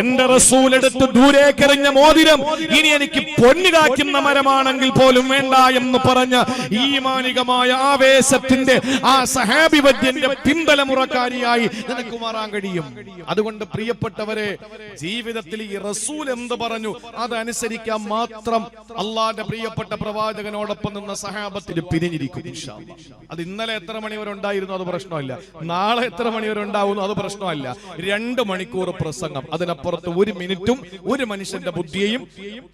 എന്റെ റസൂൽ എടുത്ത് ദൂരേക്കെറിഞ്ഞ മോതിരം ഇനി എനിക്ക് പൊന്നു കാക്കുന്ന മരമാണെങ്കിൽ പോലും വേണ്ട എന്ന് പറഞ്ഞ ഈമാനികമായ ആവേശത്തിന്റെ ആ സഹാബി വര്യന്റെ പിന്തലമുറക്കാരിയായി നിനക്ക് മാറാൻ കഴിയും. അതുകൊണ്ട് പ്രിയപ്പെട്ടവരെ, ജീവിതത്തിൽ ഈ റസൂൽ എന്ത് പറഞ്ഞു അതനുസരിക്കാൻ മാത്രം അള്ളാന്റെ പ്രിയപ്പെട്ട പ്രവാചകനോടൊപ്പം നിന്ന സഹാബത്തിന് പിരിഞ്ഞിരിക്കും. അത് ഇന്നലെ എത്ര മണിവരെ ഉണ്ടായിരുന്നു അത് പ്രശ്നമല്ല, നാളെ എത്ര മണിവരെ ഉണ്ടാവുന്നു അത് പ്രശ്നമല്ല. 2 മണിക്കൂർ പ്രസംഗം, അതിനപ്പുറത്ത് 1 മിനിറ്റും ഒരു മനുഷ്യന്റെ ബുദ്ധിയെയും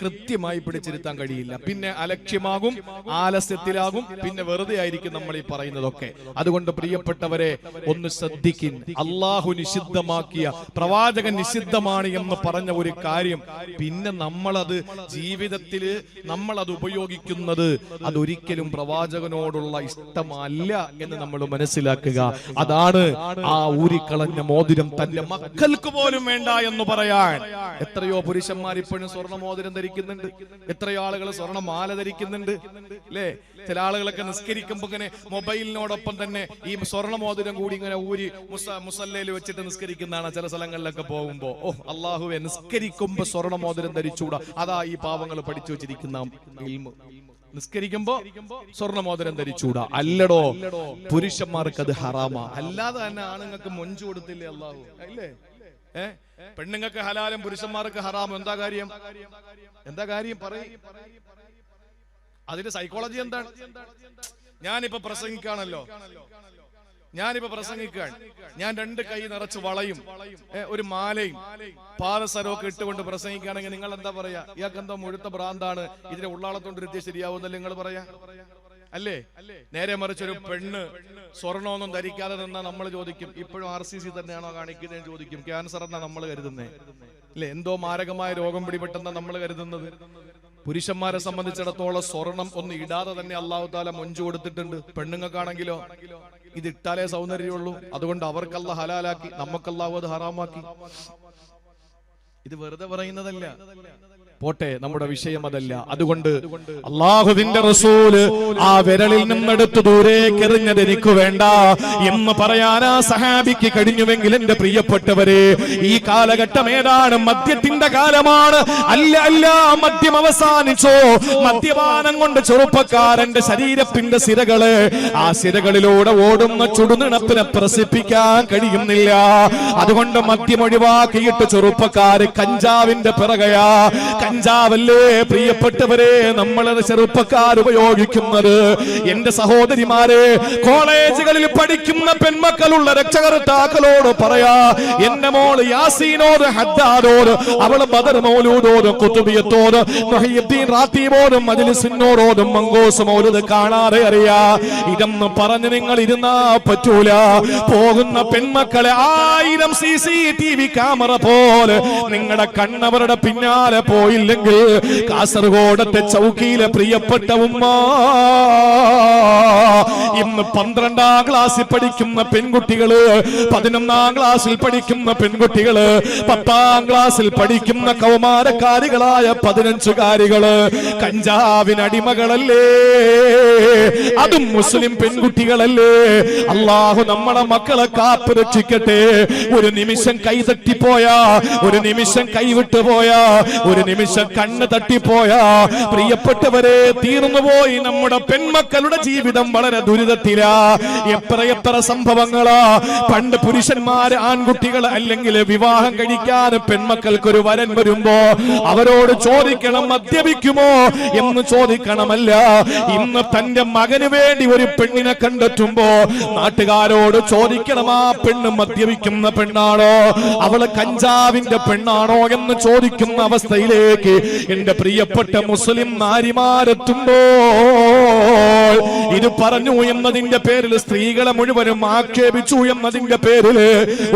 കൃത്യമായി പിടിച്ചിരുത്താൻ കഴിയില്ല. പിന്നെ അലക്ഷ്യമാകും, ആലസ്യത്തിലാകും, പിന്നെ വെറുതെ ആയിരിക്കും നമ്മൾ ഈ പറയുന്നതൊക്കെ. അതുകൊണ്ട് പ്രിയപ്പെട്ടവരെ, ഒന്ന് ശ്രദ്ധിക്കിൻ. അള്ളാഹു നിഷിദ്ധമാക്കിയ, പ്രവാചകൻ നിഷിദ്ധമാണ് എന്ന് പറഞ്ഞ ഒരു കാര്യം പിന്നെ നമ്മളത് ജീവിതത്തിൽ നമ്മളത് ഉപയോഗിക്കുന്നത് അതൊരിക്കലും പ്രവാചകനോടുള്ള ഇഷ്ടമല്ല എന്ന് നമ്മൾ മനസ്സിലാക്കുക. അതാണ് ആ ഊരിക്കളഞ്ഞ മോതിരം തന്റെ മക്കൾക്ക് പോലും വേണ്ട എന്ന് പറയാൻ. എത്രയോ പുരുഷന്മാർ ഇപ്പോഴും സ്വർണ്ണ മോതിരം ധരിക്കുന്നുണ്ട്, എത്രയോ ആളുകൾ സ്വർണ്ണമാല ധരിക്കുന്നുണ്ട് അല്ലേ? ചില ആളുകളൊക്കെ നിസ്കരിക്കുമ്പോ ഇങ്ങനെ മൊബൈലിനോടൊപ്പം തന്നെ ഈ സ്വർണ്ണ മോതിരം കൂടി ഇങ്ങനെ ഊരി മുസല്ലയിൽ വെച്ചിട്ട് നിസ്കരിക്കുന്നതാണ് ചില സ്ഥലങ്ങളിലൊക്കെ പോകുമ്പോ. ഓ അള്ളാഹുവെ, നിസ്കരിക്കുമ്പോ സ്വർണ്ണ മോതിരം ധരിച്ചൂടാ, അതാ ഈ പാവങ്ങൾ പഠിച്ചു വെച്ചിരിക്കുന്ന ഇൽമ്. നിസ്കരിക്കുമ്പോ സ്വർണ്ണമോതിരം ധരിച്ചൂടാ, അല്ലടോ, പുരുഷന്മാർക്ക് അത് ഹറാമാ. അല്ലാതെ തന്നെ ആണുങ്ങൾക്ക് മൊഞ്ചു കൊടുത്തില്ലേ അല്ലാഹു, അല്ലേ? പെണ്ണുങ്ങൾക്ക് ഹലാലും പുരുഷന്മാർക്ക് ഹറാമും. എന്താ കാര്യം? എന്താ കാര്യം പറയും? അതിന്റെ സൈക്കോളജി എന്താണ്? ഞാനിപ്പോ പ്രസംഗിക്കുകയാണല്ലോ, ഞാൻ 2 കൈ നിറച്ച് വളയും ഒരു മാലയും പാദസരമൊക്കെ ഇട്ടുകൊണ്ട് പ്രസംഗിക്കുകയാണെങ്കിൽ നിങ്ങൾ എന്താ പറയാ? ഇയാൾക്ക് എന്തോ മുഴുത്ത ഭ്രാന്താണ്, ഇതിനെ ഉള്ളാളത്തോണ്ട് ഇരുത്തിയ ശരിയാവുന്നല്ലേ നിങ്ങൾ പറയാ, അല്ലേ? നേരെ മറിച്ച് ഒരു പെണ്ണ് സ്വർണ്ണമൊന്നും ധരിക്കാതെ നിന്നാ നമ്മൾ ചോദിക്കും, ഇപ്പോഴും RCC തന്നെയാണോ കാണിക്കുന്നതെന്ന് ചോദിക്കും. ക്യാൻസർ എന്നാ നമ്മൾ കരുതുന്നേ, അല്ലെ? എന്തോ മാരകമായ രോഗം പിടിപെട്ടെന്നാ നമ്മൾ കരുതുന്നത്. പുരുഷന്മാരെ സംബന്ധിച്ചിടത്തോളം സ്വർണം ഒന്ന് ഇടാതെ തന്നെ അല്ലാഹു തആല മൊഞ്ചു കൊടുത്തിട്ടുണ്ട്. പെണ്ണുങ്ങൾക്കാണെങ്കിലോ ഇതിട്ടാലേ സൗന്ദര്യമുള്ളൂ, അതുകൊണ്ട് അവർക്ക് അല്ലാഹു ഹലാലാക്കി, നമുക്ക് അല്ലാഹു അത് ഹറാമാക്കി. ഇത് വെറുതെ പറയുന്നതല്ല. പോട്ടെ, നമ്മുടെ വിഷയം അതല്ല. അതുകൊണ്ട് അല്ലാഹുവിന്റെ റസൂല് ആ വിരലിൽ നിന്നെടുത്ത് ദൂരേക്ക് എറിഞ്ഞത് എനിക്ക് വേണ്ട എന്ന് പറയാൻ ആ സഹാബിക്ക് കഴിഞ്ഞുവെങ്കിൽ എന്റെ പ്രിയപ്പെട്ടവരെ, ഈ കാലഘട്ടം ഏതാണ്? മദ്യത്തിന്റെ കാലമാണ്. അല്ല, മദ്യം അവസാനിച്ചോ? മദ്യപാനം കൊണ്ട് ചെറുപ്പക്കാരന്റെ ശരീരത്തിന്റെ സിരകള്, ആ സിരകളിലൂടെ ഓടുന്ന ചുടുനിണപ്പിനെ പ്രസിപ്പിക്കാൻ കഴിയുന്നില്ല. അതുകൊണ്ട് മദ്യം ഒഴിവാക്കിയിട്ട് ചെറുപ്പക്കാര് കഞ്ചാവിന്റെ പിറകയാ. കഞ്ചാവല്ലേ പ്രിയപ്പെട്ടവരെ നമ്മളത് ചെറുപ്പക്കാർ ഉപയോഗിക്കുന്നത്. എന്റെ സഹോദരിമാരെ, കോളേജുകളിൽ പഠിക്കുന്ന പെൺമക്കളുള്ള രക്ഷകർത്താക്കളോട് പറയാ, എന്റെ മോള് യാസീനോട്, ഹദ്ദാദോട്, അവള് ബദർ മൗലൂദോടും കുതുബിയത്തോട്, മുഹയ്യിദ്ദീൻ റാത്തീബോടും മജ്ലിസിനോടോടും മങ്കോസ് മൗലൂദ് കാണാതെ അറിയാ. ഇതെന്ന് പറഞ്ഞ് നിങ്ങൾ ഇരുന്നാ പറ്റൂല. പോകുന്ന പെൺമക്കളെ 1000 CCTV ക്യാമറ പോലെ നിങ്ങളുടെ കണ്ണവരുടെ പിന്നാലെ പോയി ഇല്ലെങ്കിൽ കാസർഗോഡത്തെ ചൗക്കിയിലെ പ്രിയപ്പെട്ട ഉമ്മ, ഇന്ന് 12ാം ക്ലാസ്സിൽ പഠിക്കുന്ന പെൺകുട്ടികള്, 11ാം ക്ലാസ്സിൽ പഠിക്കുന്ന പെൺകുട്ടികള്, 10ാം ക്ലാസ്സിൽ പഠിക്കുന്ന കൗമാരക്കാരികളായ 15കാരികള് കഞ്ചാവിനടിമകളല്ലേ? അതും മുസ്ലിം പെൺകുട്ടികളല്ലേ? അല്ലാഹു നമ്മളെ മക്കളെ കാത്തു രക്ഷിക്കട്ടെ. ഒരു നിമിഷം കൈ തട്ടിപ്പോയാ, ഒരു നിമിഷം കൈവിട്ടുപോയാ, ഒരു നിമിഷം കണ്ണ് തട്ടിപ്പോയാ, പ്രിയപ്പെട്ടവരെ, തീർന്നുപോയി നമ്മുടെ പെൺമക്കളുടെ ജീവിതം. വളരെ ദുരിതത്തിലാ. എത്ര സംഭവങ്ങളാ. പണ്ട് പുരുഷന്മാര്, ആൺകുട്ടികൾ അല്ലെങ്കിൽ വിവാഹം കഴിക്കാൻ പെൺമക്കൾക്കൊരു വരൻ വരുമ്പോ അവരോട് ചോദിക്കണം മദ്യപിക്കുമോ എന്ന് ചോദിക്കണമല്ല. ഇന്ന് തന്റെ മകന് വേണ്ടി ഒരു പെണ്ണിനെ കണ്ടെത്തുമ്പോ നാട്ടുകാരോട് ചോദിക്കണം, ആ പെണ്ണ് മദ്യപിക്കുന്ന പെണ്ണാണോ, അവള് കഞ്ചാവിന്റെ പെണ്ണാണോ എന്ന് ചോദിക്കുന്ന അവസ്ഥയിലേക്ക് എന്റെ പ്രിയപ്പെട്ട മുസ്ലിം നാരിമാരെത്തുമ്പോ, ഇത് പറഞ്ഞു എന്നതിന്റെ പേരിൽ, സ്ത്രീകളെ മുഴുവനും ആക്ഷേപിച്ചു എന്നതിന്റെ പേരിൽ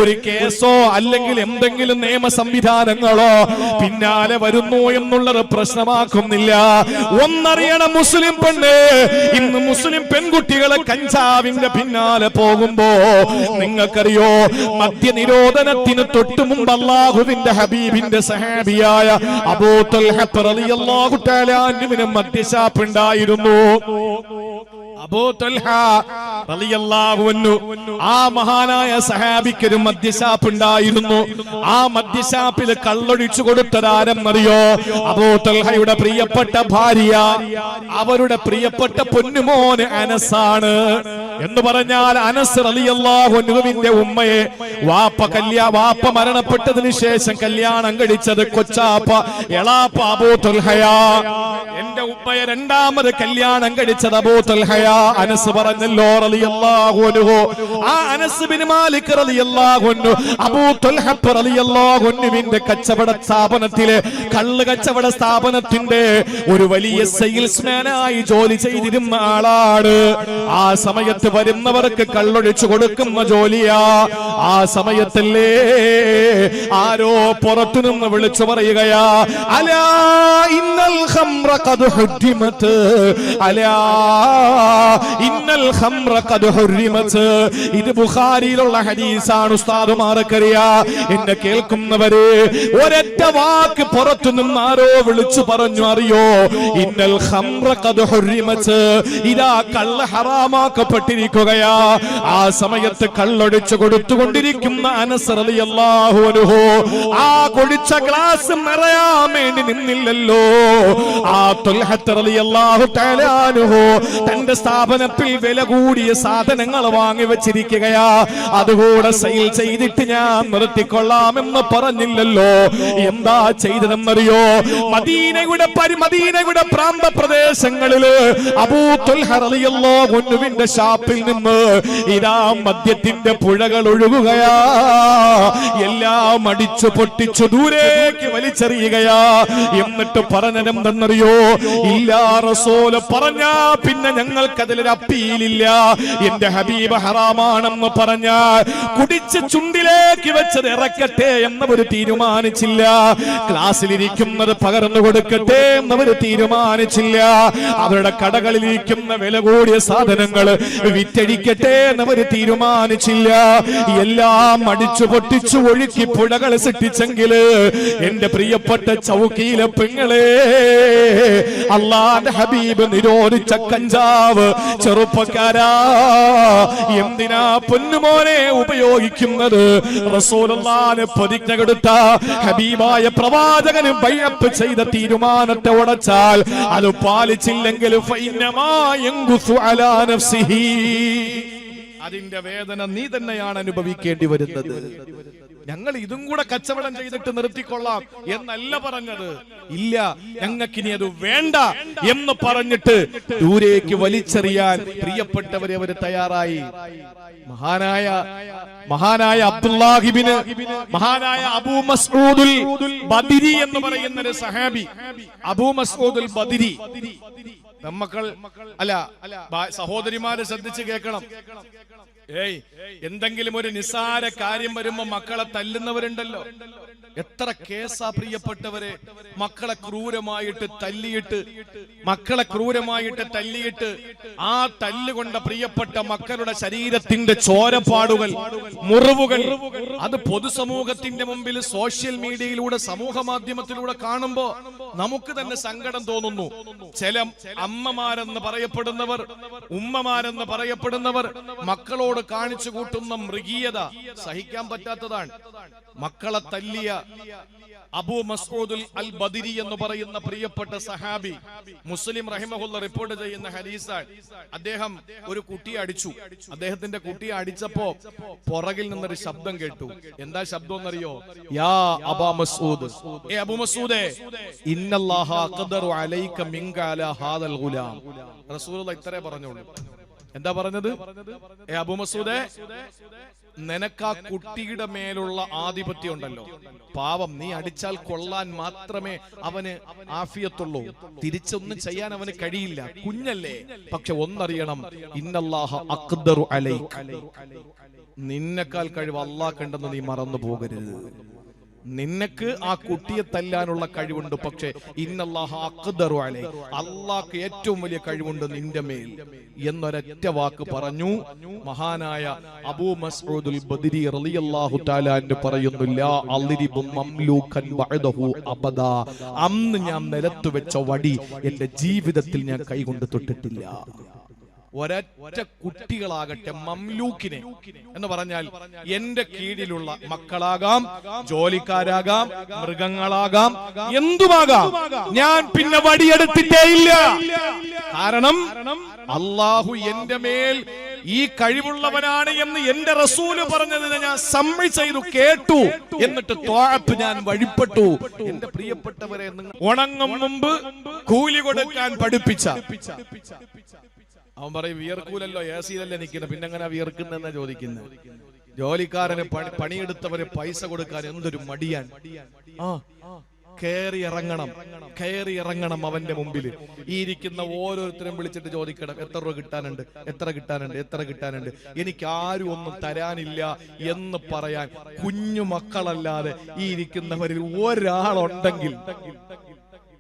ഒരു കേസോ അല്ലെങ്കിൽ എന്തെങ്കിലും നിയമ സംവിധാനങ്ങളോ പിന്നാലെ വരുന്നു എന്നുള്ളത് പ്രശ്നമാക്കുന്നില്ല. ഒന്നറിയണം മുസ്ലിം പെണ്ണ്, ഇന്ന് മുസ്ലിം പെൺകുട്ടികളെ കഞ്ചാവിന്റെ പിന്നാലെ പോകുമ്പോ നിങ്ങൾക്കറിയോ, മദ്യനിരോധനത്തിന് തൊട്ടു മുമ്പ് അല്ലാഹുവിന്റെ ഹബീബിന്റെ സഹാബിയായ അബൂ തൽഹ റളിയല്ലാഹു തആല അൻഹുവിന് മദ്യശാപ്പ് ഉണ്ടായിരുന്നു. അബൂ തൽഹ റളിയല്ലാഹു അൻഹു ആ മഹാനായ സഹാബിക്ക് ഒരു മദ്യശാപ്പ് ഉണ്ടായിരുന്നു. ആ മദ്യശാപ്പിൽ കള്ളൊഴിച്ചു കൊടുത്തതാരെന്നറിയോ? അബൂ തൽഹയുടെ പ്രിയപ്പെട്ട ഭാര്യ, അവരുടെ പ്രിയപ്പെട്ട പൊന്നുമോന് അനസാണ്. എന്ന് പറഞ്ഞാൽ അനസ് റളിയല്ലാഹു അൻഹുവിന്റെ ഉമ്മയെ വാപ്പ മരണപ്പെട്ടതിന് ശേഷം കല്യാണം കഴിച്ചത് കൊച്ചാപ്പ എളാപ്പ അബൂ തൽഹയാ. എന്റെ ഉമ്മയെ രണ്ടാമത് കല്യാണം കഴിച്ചത് അബൂ തൽഹയാ. അനസ് പറഞ്ഞല്ലോ റളിയല്ലാഹു അൻഹു. ആ അനസ് ബിൻ മാലിക് റളിയല്ലാഹു അൻഹു അബൂ തൽഹ റളിയല്ലാഹു അൻഹുവിന്റെ കച്ചവട സ്ഥാപനത്തിലെ കള്ള് കച്ചവട സ്ഥാപനത്തിന്റെ ഒരു വലിയ സെയിൽസ്മാനായി ജോലി ചെയ്തിരുന്ന ആളാണ്. ആ സമയത്ത് വരുന്നവർക്ക് കള്ളൊഴിച്ചു കൊടുക്കുന്ന ജോലിയാ. ആ സമയത്തല്ലേ ആരോ പുറത്തുനിന്ന് വിളിച്ചു പറയുകയാ, അലാ ഇന്നൽ ഖംറ ഖദ് ഹുദ്ദിമത്, അലാ ഇന്നൽ ഖംറ ഖദ് ഹുർരിമത്. ഇത് ബുഖാരിയിലുള്ള ഹദീസാണ്. ഉസ്താദുമാർക്കറിയാ. എന്നെ കേൾക്കുന്നവരെ, ഒരൊറ്റ വാക്ക് പുറത്തുനിന്ന് ആരോ വിളിച്ചു പറഞ്ഞു, അറിയോ? ഇന്നൽ ഖംറ ഖദ് ഹുർരിമത്, ഇതാ കള്ള് ഹറാമാക്കപ്പെട്ടിരിക്കുകയാ. ആ സമയത്ത് കള്ളൊഴിച്ചു കൊടുത്തുകൊണ്ടിരിക്കുന്ന അനസ് റളിയല്ലാഹു അൻഹു ആ കുടിച്ച ഗ്ലാസ് നിറയാൻ വേണ്ടി നിന്നില്ലല്ലോ. ആ തൽഹ റളിയല്ലാഹു തആല അൻഹു തന്റെ സ്ഥാപനത്തിൽ വില കൂടിയ സാധനങ്ങൾ വാങ്ങി വെച്ചിരിക്കുകയാ. അതുകൂടെ സെയിൽ ചെയ്തിട്ട് ഞാൻ നിർത്തിക്കൊള്ളാമെന്ന് പറഞ്ഞില്ലല്ലോ. എന്താ ചെയ്തതെന്നറിയോ? മദീനയുടെ പ്രാന്ത പ്രദേശങ്ങളില് അബൂ തൽഹ റളിയല്ലാഹു അൻഹുവിന്റെ ഷാപ്പിൽ നിന്ന് ഇതാ മദ്യത്തിന്റെ പുഴകൾ ഒഴുകുകയാ. എല്ലാം അടിച്ചു പൊട്ടിച്ചു ദൂരേക്ക് വലിച്ചെറിയുകയാ. എന്നിട്ട് പറഞ്ഞതെന്തെന്നറിയോ? ഇല്ലാ റസൂൽ പറഞ്ഞാ പിന്നെ ഞങ്ങൾക്കതിലൊരു അപ്പീലില്ല. എന്റെ ഹബീബ് ഹറാമാണെന്ന് പറഞ്ഞാൽ കുടിച്ച് ചുണ്ടിലേക്ക് വെച്ചത് ഇറക്കട്ടെ എന്നവർ തീരുമാനിച്ചില്ല. ക്ലാസ്സിലിരിക്കുന്നത് പകർന്നു കൊടുക്കട്ടെ എന്നവർ തീരുമാനിച്ചില്ല. അവരുടെ കടകളിലിരിക്കുന്ന വില കൂടിയ സാധനങ്ങൾ വിറ്റഴിക്കട്ടെ എന്നവര് തീരുമാനിച്ചില്ല. എല്ലാം അടിച്ചു പൊട്ടിച്ചു ഒഴുക്കി പുഴകൾ സൃഷ്ടിച്ചെങ്കില് എന്റെ പ്രിയപ്പെട്ട ചൗക്കിയിലെ പെങ്ങളെ, അല്ലാഹുവിന്റെ ഹബീബ് നിരോധിച്ച കഞ്ചാവ് ചെറുപ്പക്കാരാ എന്തിനാ പൊന്നുമോനെ ഉപയോഗിക്കുന്നത്? റസൂലുള്ളാഹിനെ പ്രതിജ്ഞ കൊടുത്ത ഹബീബായ പ്രവാചകന് ബൈഅത്ത് ചെയ്ത തീരുമാനത്തെ ഉടച്ചാൽ അത് പാലിച്ചില്ലെങ്കിൽ ഫഇന്നമാ യൻഖുസു അലാ നഫ്സിഹി, അതിന്റെ വേദന നീ തന്നെയാണ് അനുഭവിക്കേണ്ടി വരുന്നത്. ഞങ്ങൾ ഇതും കൂടെ കച്ചവടം ചെയ്തിട്ട് നിർത്തിക്കൊള്ളാം എന്നല്ല പറഞ്ഞത്. ഇല്ല, ഞങ്ങൾക്കിനി അത് വേണ്ട എന്ന് പറഞ്ഞിട്ട് ദൂരേക്ക് വലിച്ചെറിയാൻ പ്രിയപ്പെട്ടവരെ അവർ തയ്യാറായി. മഹാനായ അബ്ദുല്ലാഹിബിന് മഹാനായ അബൂ മസ്ഊദുൽ ബദരി എന്ന് പറയുന്ന ഒരു സഹാബി, അബൂ മസ്ഊദുൽ ബദരി. മക്കൾ അല്ല, സഹോദരിമാരെ ശ്രദ്ധിച്ച് കേൾക്കണം. എന്തെങ്കിലും ഒരു നിസ്സാര കാര്യം വരുമ്പോ മക്കളെ തല്ലുന്നവരുണ്ടല്ലോ. എത്ര കേസാ പ്രിയപ്പെട്ടവരെ, മക്കളെ ക്രൂരമായിട്ട് തല്ലിയിട്ട് ആ തല്ലുകൊണ്ട പ്രിയപ്പെട്ട മക്കളുടെ ശരീരത്തിന്റെ ചോരപ്പാടുകൾ, മുറിവുകൾ, അത് പൊതുസമൂഹത്തിന്റെ മുമ്പിൽ സോഷ്യൽ മീഡിയയിലൂടെ, സമൂഹ മാധ്യമത്തിലൂടെ കാണുമ്പോ നമുക്ക് തന്നെ സങ്കടം തോന്നുന്നു. ചില അമ്മമാരെന്ന് പറയപ്പെടുന്നവർ, ഉമ്മമാരെന്ന് പറയപ്പെടുന്നവർ മക്കളോട് കാണിച്ചു കൂട്ടുന്ന മൃഗീയത സഹിക്കാൻ പറ്റാത്തതാണ്. മക്കളെ തല്ലിയ അബൂ മസ്ഊദുൽ അൽ ബദരി എന്ന് പറയുന്ന പ്രിയപ്പെട്ട സഹാബി, മുസ്ലിം റഹിമഹുല്ല റിപ്പോർട്ട് ചെയ്യുന്ന ഹദീസാണ്. അദ്ദേഹം ഒരു കുട്ടിയെ അടിച്ചു. അദ്ദേഹത്തിന്റെ കുട്ടിയെ അടിച്ചപ്പോ പുറകിൽ നിന്നൊരു ശബ്ദം കേട്ടു. എന്താ ശബ്ദം എന്നറിയോ? യാ അബാ മസ്ഊദ്, ഏ അബൂ മസ്ഊദേ, ഇന്നല്ലാഹ ഖദറു അലൈക മിൻക അലാ ഹാദൽ ഗുലാം. റസൂലുള്ളാഹി ഇത്രേ പറഞ്ഞോളൂ. എന്താ പറഞ്ഞത്? ഏ അബൂ മസ്ഊദേ, നിനക്ക് ആ കുട്ടിയുടെ മേലുള്ള ആധിപത്യം ഉണ്ടല്ലോ, പാവം, നീ അടിച്ചാൽ കൊള്ളാൻ മാത്രമേ അവന് ആഫിയത്തുള്ളൂ, തിരിച്ചൊന്നും ചെയ്യാൻ അവന് കഴിയില്ല, കുഞ്ഞല്ലേ. പക്ഷെ ഒന്നറിയണം, ഇന്നല്ലാഹ അഖ്ദറു അലൈക, നിന്നെക്കാൾ കഴിവ് അല്ലാഹ് കണ്ടെന്ന് നീ മറന്നു പോകരുത്. നിനക്ക് ആ കുട്ടിയെ തല്ലാനുള്ള കഴിവുണ്ട്, പക്ഷേ ഇന്നല്ലാഹ അഖ്ദറു അലൈ, അല്ലാഹ്ക്ക് ഏറ്റവും വലിയ കഴിവുണ്ട് നിന്റെ മേൽ എന്നൊരൊറ്റ വാക്ക് പറഞ്ഞു. മഹാനായ അബൂ മസ്ഊദുൽ ബദരി റളിയല്ലാഹു തആല അൻഹു പറയുന്നു, ലാ അൽരിബു മംലൂകൻ ബഅദഹു അബദാ, അന്ന് ഞാൻ നിലത്ത് വെച്ച വടി എന്റെ ജീവിതത്തിൽ ഞാൻ കൈകൊണ്ട് തൊട്ടിട്ടില്ല. ഒരൊറ്റ കുട്ടികളാകട്ടെ, മംലൂക്കിനെ എന്ന് പറഞ്ഞാൽ എന്റെ കീഴിലുള്ള മക്കളാകാം, ജോലിക്കാരാകാം, മൃഗങ്ങളാകാം, എന്തുമാകാം, ഞാൻ പിന്നെ വടിയെടുത്തിട്ടേ ഇല്ല. കാരണം അല്ലാഹു എന്റെ മേൽ ഈ കഴിവുള്ളവനാണ് എന്ന് എന്റെ റസൂല് പറഞ്ഞതിനെ ഞാൻ സമ്മതി ചെയ്തു, കേട്ടു, എന്നിട്ട് ത്വാഅത്ത് ഞാൻ വഴിപ്പെട്ടു. എന്റെ പ്രിയപ്പെട്ടവരെ, ഉണങ്ങും മുമ്പ് കൂലി കൊടുക്കാൻ പഠിപ്പിച്ച അവൻ പറയും വിയർക്കൂലല്ലോ, എസിയിലല്ലേ നിൽക്കുന്നത്, പിന്നെ എങ്ങനെ വിയർക്കുന്നെന്നാ ചോദിക്കുന്നത്. ജോലിക്കാരന് പണിയെടുത്തവര് പൈസ കൊടുക്കാൻ എന്തൊരു മടിയാൻ. കയറി ഇറങ്ങണം അവന്റെ മുമ്പിൽ. ഈ ഇരിക്കുന്ന ഓരോരുത്തരും വിളിച്ചിട്ട് ചോദിക്കണം, എത്ര രൂപ കിട്ടാനുണ്ട്, എത്ര കിട്ടാനുണ്ട്, എനിക്ക് ആരും ഒന്നും തരാനില്ല എന്ന് പറയാൻ കുഞ്ഞു മക്കളല്ലാതെ ഈ ഇരിക്കുന്നവരിൽ ഒരാളുണ്ടെങ്കിൽ,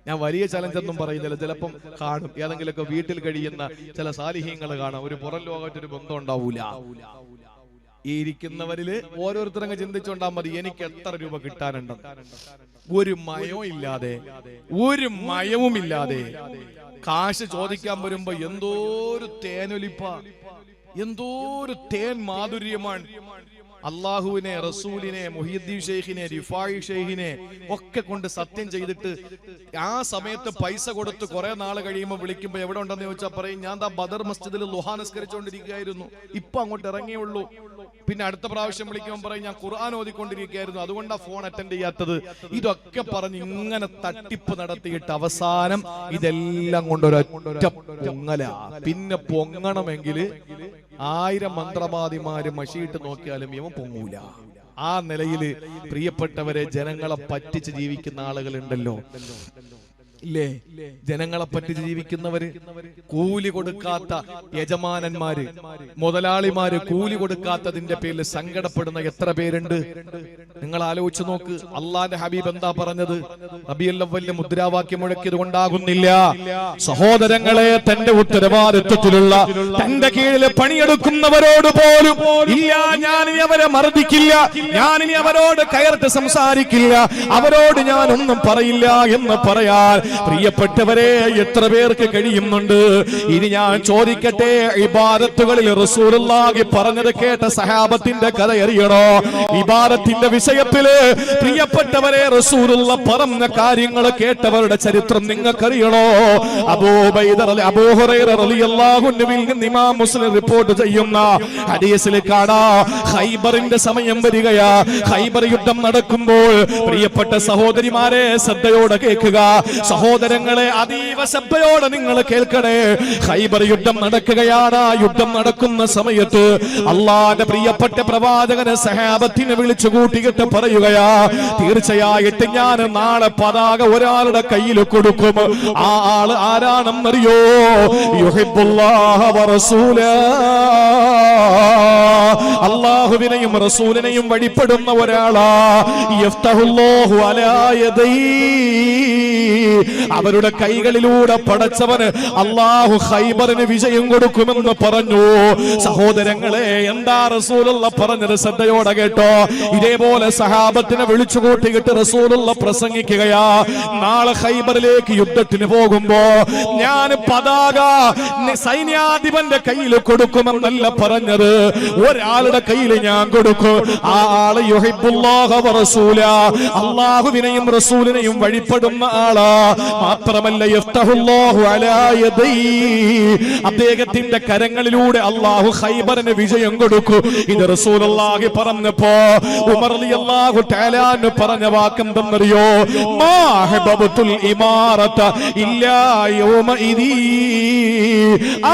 ഞാൻ വലിയ ചലഞ്ച് ഒന്നും പറയുന്നില്ല, ചിലപ്പം കാണും, ഏതെങ്കിലുമൊക്കെ വീട്ടിൽ കഴിയുന്ന ചില സാലിഹ്യങ്ങൾ കാണാം, ഒരു പുറം ലോകമായിട്ടൊരു ബന്ധം ഉണ്ടാവൂല. ഈ ഇരിക്കുന്നവരില് ഓരോരുത്തരങ്ങ് ചിന്തിച്ചോണ്ടാ മതി, എനിക്ക് എത്ര രൂപ കിട്ടാനുണ്ടെന്ന്. ഒരു മയവും ഇല്ലാതെ കാശ് ചോദിക്കാൻ വരുമ്പോ എന്തോരു തേനൊലിപ്പ, എന്തോരു തേൻ മാധുര്യമാണ്. അള്ളാഹുവിനെ, റസൂലിനെ, മുഹിയുദ്ദീൻ ഷെയ്ഖിനെ, റിഫായി ഷെയ്ഖിനെ ഒക്കെ കൊണ്ട് സത്യം ചെയ്തിട്ട് ആ സമയത്ത് പൈസ കൊടുത്ത് കുറെ നാൾ കഴിയുമ്പോൾ വിളിക്കുമ്പോ എവിടെ ഉണ്ടെന്ന് ചോദിച്ചാൽ പറയും, ഞാൻ ദാ ബദർ മസ്ജിദിൽ ലുഹാ നിസ്കരിച്ചുകൊണ്ടിരിക്കുകയായിരുന്നു, ഇപ്പൊ അങ്ങോട്ട് ഇറങ്ങിയുള്ളൂ. പിന്നെ അടുത്ത പ്രാവശ്യം വിളിക്കുമ്പോൾ പറയും, ഞാൻ ഖുർആൻ ഓതിക്കൊണ്ടിരിക്കുകയായിരുന്നു, അതുകൊണ്ടാ ഫോൺ അറ്റൻഡ് ചെയ്യാത്തത്. ഇതൊക്കെ പറഞ്ഞ് ഇങ്ങനെ തട്ടിപ്പ് നടത്തിയിട്ട് അവസാനം ഇതെല്ലാം കൊണ്ടൊരൊറ്റ പൊങ്ങല. പിന്നെ പൊങ്ങണമെങ്കിൽ 1000 മന്ത്രവാദിമാര് മഷിയിട്ട് നോക്കിയാലും ഇവൻ പൊങ്ങൂല. ആ നിലയില് പ്രിയപ്പെട്ടവരെ, ജനങ്ങളെ പറ്റിച്ച് ജീവിക്കുന്ന ആളുകളുണ്ടല്ലോ, ഇല്ലേ? ജനങ്ങളെ പറ്റിച്ച് ജീവിക്കുന്നവര്, കൂലി കൊടുക്കാത്ത യജമാനന്മാര്, മുതലാളിമാര് കൂലി കൊടുക്കാത്തതിന്റെ പേരിൽ സങ്കടപ്പെടുന്ന എത്ര പേരുണ്ട്? നിങ്ങൾ ആലോചിച്ചു നോക്ക്. അള്ളാന്റെ ഹബീബ് എന്താ പറഞ്ഞത്? റബീഉൽ അവ്വലിലെ മുദ്രാവാക്യം മുഴക്കിയത് കൊണ്ടാകുന്നില്ല. സഹോദരങ്ങളെ, തന്റെ ഉത്തരവാദിത്വത്തിലുള്ള തന്റെ കീഴിൽ പണിയെടുക്കുന്നവരോട് പോലും ഇല്ല, ഞാനിനി അവരെ മർദ്ദിക്കില്ല, ഞാനിനി അവരോട് കയർത്ത് സംസാരിക്കില്ല, അവരോട് ഞാൻ ഒന്നും പറയില്ല എന്ന് പറയാൻ പ്രിയപ്പെട്ടവരെ എത്ര പേർക്ക് കഴിയുന്നുണ്ട്? ഇനി ഞാൻ ചോദിക്കട്ടെ, ഇബാദത്തുകളിൽ റസൂലുള്ളാഹി പറഞ്ഞത് കേട്ട സഹാബത്തിന്റെ കഥ അറിയണോ? ഇബാദത്തിന്റെ വിഷയത്തില് പ്രിയപ്പെട്ടവരെ റസൂലുള്ള പറഞ്ഞ കാര്യങ്ങൾ കേട്ടവരുടെ ചരിത്രം നിങ്ങൾക്കറിയണോ? അബൂ ഹുറൈറ റളിയല്ലാഹു അൻഹുവിൽ നിന്ന് ഇമാം മുസ്ലിം റിപ്പോർട്ട് ചെയ്യുന്ന ഹദീസിൽ കാണാം, ഖൈബറിന്റെ സമയം വരികയാ. ഖൈബർ യുദ്ധം നടക്കുമ്പോൾ പ്രിയപ്പെട്ട സഹോദരിമാരെ ശ്രദ്ധയോടെ കേൾക്കുക, സഹോദരങ്ങളെ അതീവ ശ്രദ്ധയോടെ നിങ്ങൾ കേൾക്കണേ. ഖൈബർ യുദ്ധം നടക്കുകയാണ്. ആ യുദ്ധം നടക്കുന്ന സമയത്ത് അള്ളാന്റെ പ്രിയപ്പെട്ട പ്രവാചകന് സഹാബത്തിനെ വിളിച്ചു കൂട്ടിയിട്ട് പറയുകയാ, തീർച്ചയായിട്ടും ഞാൻ നാളെ പതാക ഒരാളുടെ കയ്യിൽ കൊടുക്കും. ആ ആള് ആരാണെന്നറിയോ? യുഹിബ്ബുല്ലാഹ വറസൂലാ, അല്ലാഹുവിനെയും റസൂലിനെയും വഴിപ്പെടുന്ന ഒരാളാ. യഫ്തഹുല്ലാഹു അലാ യദൈ, അവരുടെ കൈകളിലൂടെ പടച്ചവന് അല്ലാഹു ഖൈബറിന് വിജയം കൊടുക്കുമെന്ന് പറഞ്ഞു. സഹോദരങ്ങളെ, എന്താ റസൂലുള്ള പറഞ്ഞത്? ശ്രദ്ധയോടെ കേട്ടോ. ഇതേപോലെ സഹാബത്തിനെ വിളിച്ചു കൂട്ടിയിട്ട് റസൂലുള്ള പ്രസംഗിക്കുകയാ, നാളെ ഖൈബറിലേക്ക് യുദ്ധത്തിന് പോകുമ്പോ ഞാൻ പതാക സൈന്യാധിപന്റെ കയ്യിൽ കൊടുക്കുമെന്നല്ല പറഞ്ഞത്, ഒരാളുടെ കയ്യിൽ ഞാൻ കൊടുക്കും. ആ ആള് യുഹിബ്ബുല്ലാഹ വറസൂലാ, അല്ലാഹുവിനെയും റസൂലിനെയും വഴിപ്പെടുന്ന ആളാ. മാത്രമല്ല യഫ്തഹുല്ലാഹു അലാ യദൈ, അദ്ദേഹത്തിന്റെ കരങ്ങളിലൂടെ അല്ലാഹു ഖൈബറിന് വിജയം കൊടുക്കും. ഇത് റസൂലുള്ളാഹി പറഞ്ഞപ്പോ ഉമർ റളിയല്ലാഹു തആല അൻഹു പറഞ്ഞ വാക്കെന്തെന്നറിയോ? മാ ഹബബതുൽ ഇമാറത ഇല്ലാ യൗമഇദി,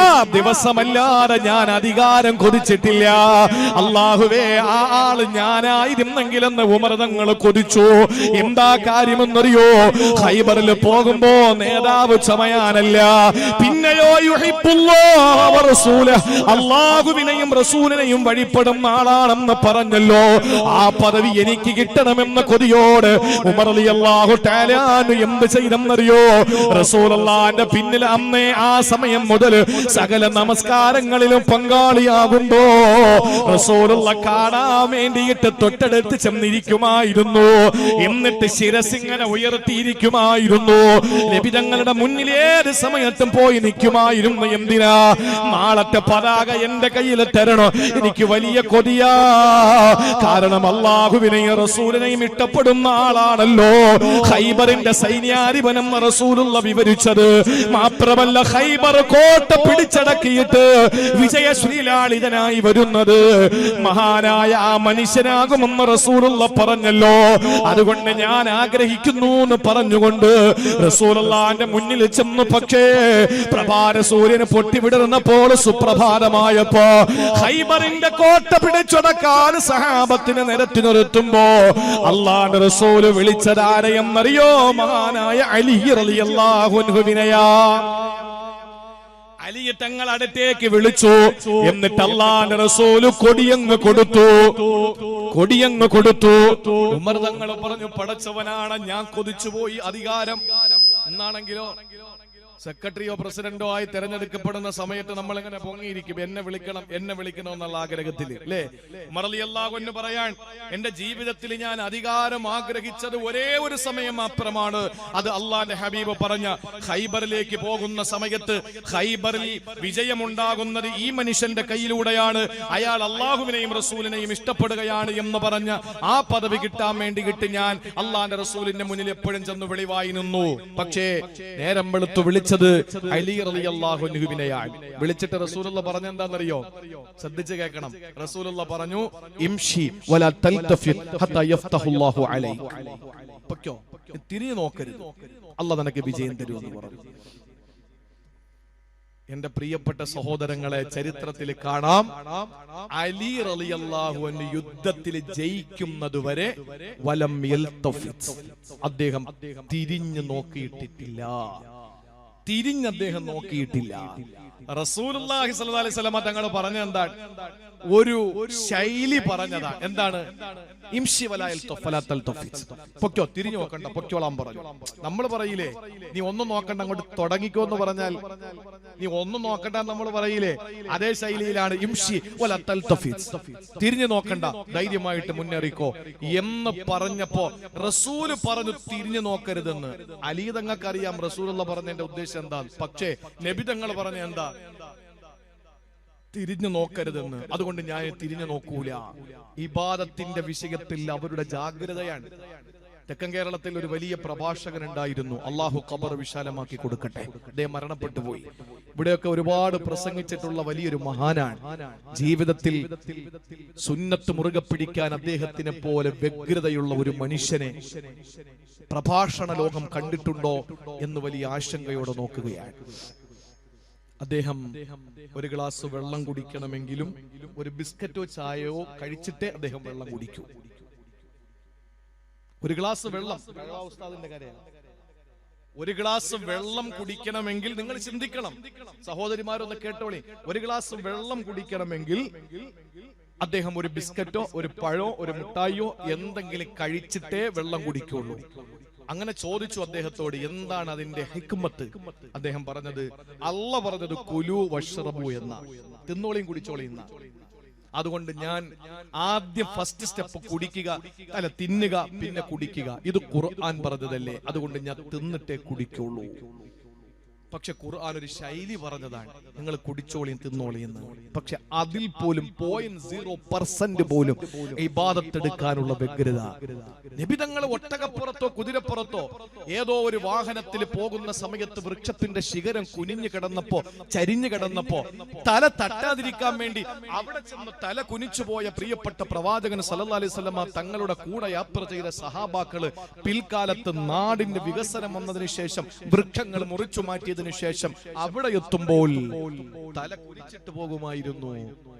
ആ ദിവസമല്ലാതെ ഞാൻ അധികാരം കൊതിച്ചിട്ടില്ല. അല്ലാഹുവേ ആ ആള് ഞാനായിരുന്നെങ്കിലെന്ന് ഉമർ തങ്ങൾ കൊതിച്ചു. എന്താ കാര്യമെന്നറിയോ? ഖൈബറിൽ പോകുമ്പോ നേതാവ് ചമയാനല്ല, പിന്നെയോ യുഹിബ്ബുല്ലാഹ വ റസൂലഹു, അല്ലാഹുവിനെയും റസൂലിനെയും വഴിപ്പെടുന്ന ആളാണെന്ന് പറഞ്ഞല്ലോ. ആ പദവി എനിക്ക് കിട്ടണമെന്ന കൊതിയോട് ഉമർ റളിയല്ലാഹു തആല എന്ത് ചെയ്തെന്നറിയോ? റസൂലുള്ളാഹിന്റെ പിന്നിൽ അന്നേ ആ സമയം മുതൽ സകല നമസ്കാരങ്ങളിലും പങ്കാളിയാകുമ്പോ റസൂലുള്ള കാണാൻ വേണ്ടിയിട്ട് തൊട്ടടുത്ത് ചെന്നിരിക്കുമായിരുന്നു. എന്നിട്ട് ശിരസിങ്ങനെ ഉയർത്തിയിരിക്കുമായിരുന്നു. നബി തങ്ങളുടെ മുന്നിൽ ഏത് സമയത്തും പോയി നിൽക്കുമായിരുന്നു. എന്തിനാ? നാളത്തെ പതാക എന്റെ കയ്യിൽ തരണം, എനിക്ക് വലിയ കൊതിയാ. കാരണം അല്ലാഹുവിനെയും റസൂലിനെയും ഇഷ്ടപ്പെടുന്ന ആളാണല്ലോ ഖൈബറിന്റെ സൈന്യാധിപനം റസൂലുള്ള വിവരിച്ചത്. മാത്രമല്ല ഖൈബർ കോട്ട പിടിച്ചടക്കിയിട്ട് വിജയശ്രീലാളിതനായി വരുന്നത് മഹാനായ ആ മനുഷ്യനാകുമെന്ന് റസൂലുള്ള പറഞ്ഞല്ലോ. അതുകൊണ്ട് ഞാൻ ആഗ്രഹിക്കുന്നു എന്ന് പറഞ്ഞുകൊണ്ട് റസൂലുള്ളാഹിന്റെ മുന്നിൽ ചെന്നു. പക്ഷേ പ്രഭാത സൂര്യന് പൊട്ടിവിടർന്നപ്പോൾ സുപ്രഭാതമായപ്പോ ഖൈബറിന്റെ കോട്ട പിടിച്ചടക്കാൻ സഹാബത്തിനെ നിരത്തി നിർത്തുമ്പോ അല്ലാഹുവിന്റെ റസൂല് വിളിച്ചതാരെയെന്നറിയോ? മഹാനായ അലി റളിയല്ലാഹു അൻഹുവിനെയാ. അലി തങ്ങൾ അടുത്തേക്ക് വിളിച്ചു. എന്നിട്ട് അല്ലാഹുവിന്റെ റസൂല് കൊടിയങ്ങ് കൊടുത്തു. ഉമർ തങ്ങൾ പറഞ്ഞു, പടച്ചവനാണ്, ഞാൻ കൊതിച്ചുപോയി അധികാരം. എന്നാണെങ്കിലോ സെക്രട്ടറിയോ പ്രസിഡന്റോ ആയി തെരഞ്ഞെടുക്കപ്പെടുന്ന സമയത്ത് നമ്മൾ എങ്ങനെ പൊങ്ങിയിരിക്കും? എന്നെ വിളിക്കണം എന്നുള്ള ആഗ്രഹത്തിൽ, അല്ലേ? ഉമർ റളിയല്ലാഹു അൻഹു പറയാൻ, എന്റെ ജീവിതത്തിൽ ഞാൻ അധികാരം ആഗ്രഹിച്ചത് ഒരേ ഒരു സമയം മാത്രമാണ്. അത് അള്ളാന്റെ ഹബീബ് പറഞ്ഞ ഖൈബറിലേക്ക് പോകുന്ന സമയത്ത് ഖൈബറിൽ വിജയമുണ്ടാകുന്നത് ഈ മനുഷ്യന്റെ കയ്യിലൂടെയാണ്, അയാൾ അള്ളാഹുവിനെയും റസൂലിനെയും ഇഷ്ടപ്പെടുകയാണ് എന്ന് പറഞ്ഞ ആ പദവി കിട്ടാൻ വേണ്ടിയിട്ട് ഞാൻ അള്ളാന്റെ റസൂലിന്റെ മുന്നിൽ എപ്പോഴും ചെന്ന് വെളിവായി നിന്നു. പക്ഷേ നേരം വെളുത്തു വിളിച്ചത് അലി റളിയല്ലാഹു അൻഹുവിനെയാണ്. വിളിച്ചിട്ട് റസൂലുള്ള പറഞ്ഞെന്താണെന്നറിയോ? ശ്രദ്ധിച്ച് കേൾക്കണം. റസൂലുള്ള പറഞ്ഞു, ഇംഷി വലാ തൽതഫിത് ഹത്താ യഫ്തഹുല്ലാഹു അലൈക. പൊക്കോ, തിരിഞ്ഞു നോക്കരുത്, അല്ലാഹു നിനക്ക് വിജയം തരുമെന്ന് പറഞ്ഞു. എന്റെ പ്രിയപ്പെട്ട സഹോദരങ്ങളെ, ചരിത്രത്തിൽ കാണാം, അലി റളിയല്ലാഹു അൻഹു യുദ്ധത്തിൽ ജയിക്കുന്നതുവരെ വലം യൽതഫിത്, അദ്ദേഹം തിരിഞ്ഞു നോക്കിയിട്ടില്ല. അദ്ദേഹം നോക്കിയിട്ടില്ല. റസൂലുള്ളാഹി സ്വല്ലല്ലാഹു അലൈഹി വസല്ലം തങ്ങൾ പറഞ്ഞ എന്താണ്? ഒരു ശൈലി പറഞ്ഞതാ. എന്താണ്? ഇംഷി വലാ തൽതഫിത്, പൊക്കോ, തിരിഞ്ഞു നോക്കണ്ട, പൊക്കോളാൻ പറഞ്ഞു. നമ്മൾ പറയില്ലേ, നീ ഒന്നും നോക്കണ്ട അങ്ങോട്ട് തുടങ്ങിക്കോ എന്ന് പറഞ്ഞാൽ നീ ഒന്നും നോക്കണ്ട നമ്മൾ പറയില്ലേ? അതേ ശൈലിയിലാണ് ഇംഷി വലാ തൽതഫിത്, തിരിഞ്ഞു നോക്കണ്ട, ധൈര്യമായിട്ട് മുന്നേറിക്കോ എന്ന് പറഞ്ഞപ്പോ റസൂല് പറഞ്ഞു തിരിഞ്ഞു നോക്കരുതെന്ന്. അലി തങ്ങൾക്കറിയാം റസൂലുള്ള പറഞ്ഞതിന്റെ ഉദ്ദേശം എന്താ. പക്ഷേ നബി തങ്ങൾ പറഞ്ഞ എന്താ? തിരിഞ്ഞു നോക്കരുതെന്ന്. അതുകൊണ്ട് ഞാൻ തിരിഞ്ഞു നോക്കൂല. ഇബാദത്തിന്റെ വിഷയത്തിൽ അവരുടെ ജാഗ്രതയാണ്. തെക്കൻ കേരളത്തിൽ ഒരു വലിയ പ്രഭാഷകൻ ഉണ്ടായിരുന്നു, അള്ളാഹു ഖബർ വിശാലമാക്കി കൊടുക്കട്ടെ. അദ്ദേഹം മരണപ്പെട്ടു പോയി. ഇവിടെയൊക്കെ ഒരുപാട് പ്രസംഗിച്ചിട്ടുള്ള വലിയൊരു മഹാനാണ്. ജീവിതത്തിൽ സുന്നത്ത് മുറുകെ പിടിക്കാൻ അദ്ദേഹത്തിനെ പോലെ വ്യഗ്രതയുള്ള ഒരു മനുഷ്യനെ പ്രഭാഷണ ലോകം കണ്ടിട്ടുണ്ടോ എന്ന് വലിയ ആശങ്കയോടെ നോക്കുകയാണ്. അദ്ദേഹം ഒരു ഗ്ലാസ് വെള്ളം കുടിക്കണമെങ്കിലും ഒരു ബിസ്ക്കറ്റോ ചായയോ കഴിച്ചിട്ടേ അദ്ദേഹം വെള്ളം കുടിക്കൂ. ഒരു ഗ്ലാസ് വെള്ളം, ഒരു ഗ്ലാസ് വെള്ളം കുടിക്കണമെങ്കിൽ നിങ്ങൾ ചിന്തിക്കണം, സഹോദരിമാരൊന്ന് കേട്ടോളി. ഒരു ഗ്ലാസ് വെള്ളം കുടിക്കണമെങ്കിൽ അദ്ദേഹം ഒരു ബിസ്ക്കറ്റോ ഒരു പഴോ ഒരു മുട്ടായിയോ എന്തെങ്കിലും കഴിച്ചിട്ടേ വെള്ളം കുടിക്കുള്ളൂ. അങ്ങനെ ചോദിച്ചു അദ്ദേഹത്തോട്, എന്താണ് അതിന്റെ ഹിക്മത്ത്? അദ്ദേഹം പറഞ്ഞത്, അല്ലാഹു പറഞ്ഞത് കുലു വഷ്റബു എന്ന, തിന്നോളിയും കുടിച്ചോളിയും എന്ന. അതുകൊണ്ട് ഞാൻ ആദ്യം ഫസ്റ്റ് സ്റ്റെപ്പ് കുടിക്കുക, അല്ല തിന്നുക, പിന്നെ കുടിക്കുക. ഇത് ഖുർആൻ പറഞ്ഞതല്ലേ, അതുകൊണ്ട് ഞാൻ തിന്നിട്ടേ കുടിക്കുള്ളൂ. പക്ഷെ ഖുർആൻ ഒരു ശൈലി പറഞ്ഞതാണ്, നിങ്ങൾ കുടിച്ചോളിയും തിന്നോളിയെന്ന്. പക്ഷെ അതിൽ പോലും 0.0% പോലും ഇബാദത്ത് എടുക്കാനുള്ള വ്യഗ്രത. നബി തങ്ങൾ ഒട്ടകപ്പുറത്തോ കുതിരപ്പുറത്തോ ഏതോ ഒരു വാഹനത്തിൽ പോകുന്ന സമയത്ത് വൃക്ഷത്തിന്റെ ശിഖരം കുനിഞ്ഞു കിടന്നപ്പോ, ചരിഞ്ഞു കിടന്നപ്പോ തല തട്ടാതിരിക്കാൻ വേണ്ടി അവിടെ ചെന്ന് തല കുനിച്ചു പോയ പ്രിയപ്പെട്ട പ്രവാചകൻ സല്ലല്ലാഹു അലൈഹി വസല്ലം തങ്ങളുടെ കൂടെ യാത്ര ചെയ്ത സഹാബാക്കള് പിൽക്കാലത്ത് നാടിന്റെ വികസനം വന്നതിന് ശേഷം വൃക്ഷങ്ങൾ മുറിച്ചു മാറ്റിയത് മാറ്റിയതിനു ശേഷം അവിടെ എത്തുമ്പോൾ തല കുനിച്ചിട്ട് പോകുമായിരുന്നു.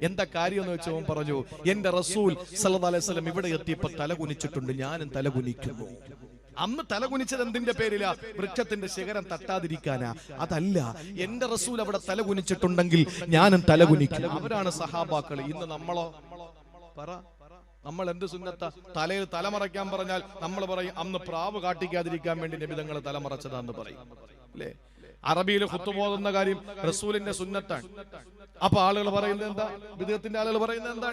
എന്താ കാര്യം എന്ന് വെച്ചവൻ പറഞ്ഞു, എന്റെ റസൂൽ സല്ലല്ലാഹു അലൈഹി വസല്ലം ഇവിടെ എത്തിയപ്പോ തല കുനിച്ചിട്ടുണ്ട്, ഞാനും തല കുനിക്കുന്നു. അന്ന് തല കുനിച്ചത് എന്തിന്റെ പേരിലാ? വൃക്ഷത്തിന്റെ ശിഖരം തട്ടാതിരിക്കാനാ. അതല്ല, എന്റെ റസൂൽ അവിടെ തല കുനിച്ചിട്ടുണ്ടെങ്കിൽ ഞാനും തല കുനിക്കും. അവരാണ് സഹാബാക്കൾ. ഇന്ന് നമ്മളോ? പറ, നമ്മൾ എന്ത് സുന്നത്ത? തലയിൽ തലമറയ്ക്കാൻ പറഞ്ഞാൽ നമ്മൾ പറയും അന്ന് പ്രാവ് കാട്ടിക്കാതിരിക്കാൻ വേണ്ടി നബി തങ്ങൾ തലമറച്ചതാന്ന് പറയും, അല്ലേ? അറബിയിൽ ഖുത്ബ ഓതുന്ന കാര്യം റസൂലിന്റെ സുന്നത്താണ്. അപ്പൊ ആളുകൾ പറയുന്നത് എന്താ? വിദഗ്ധത്തിന്റെ ആളുകൾ പറയുന്നത് എന്താ?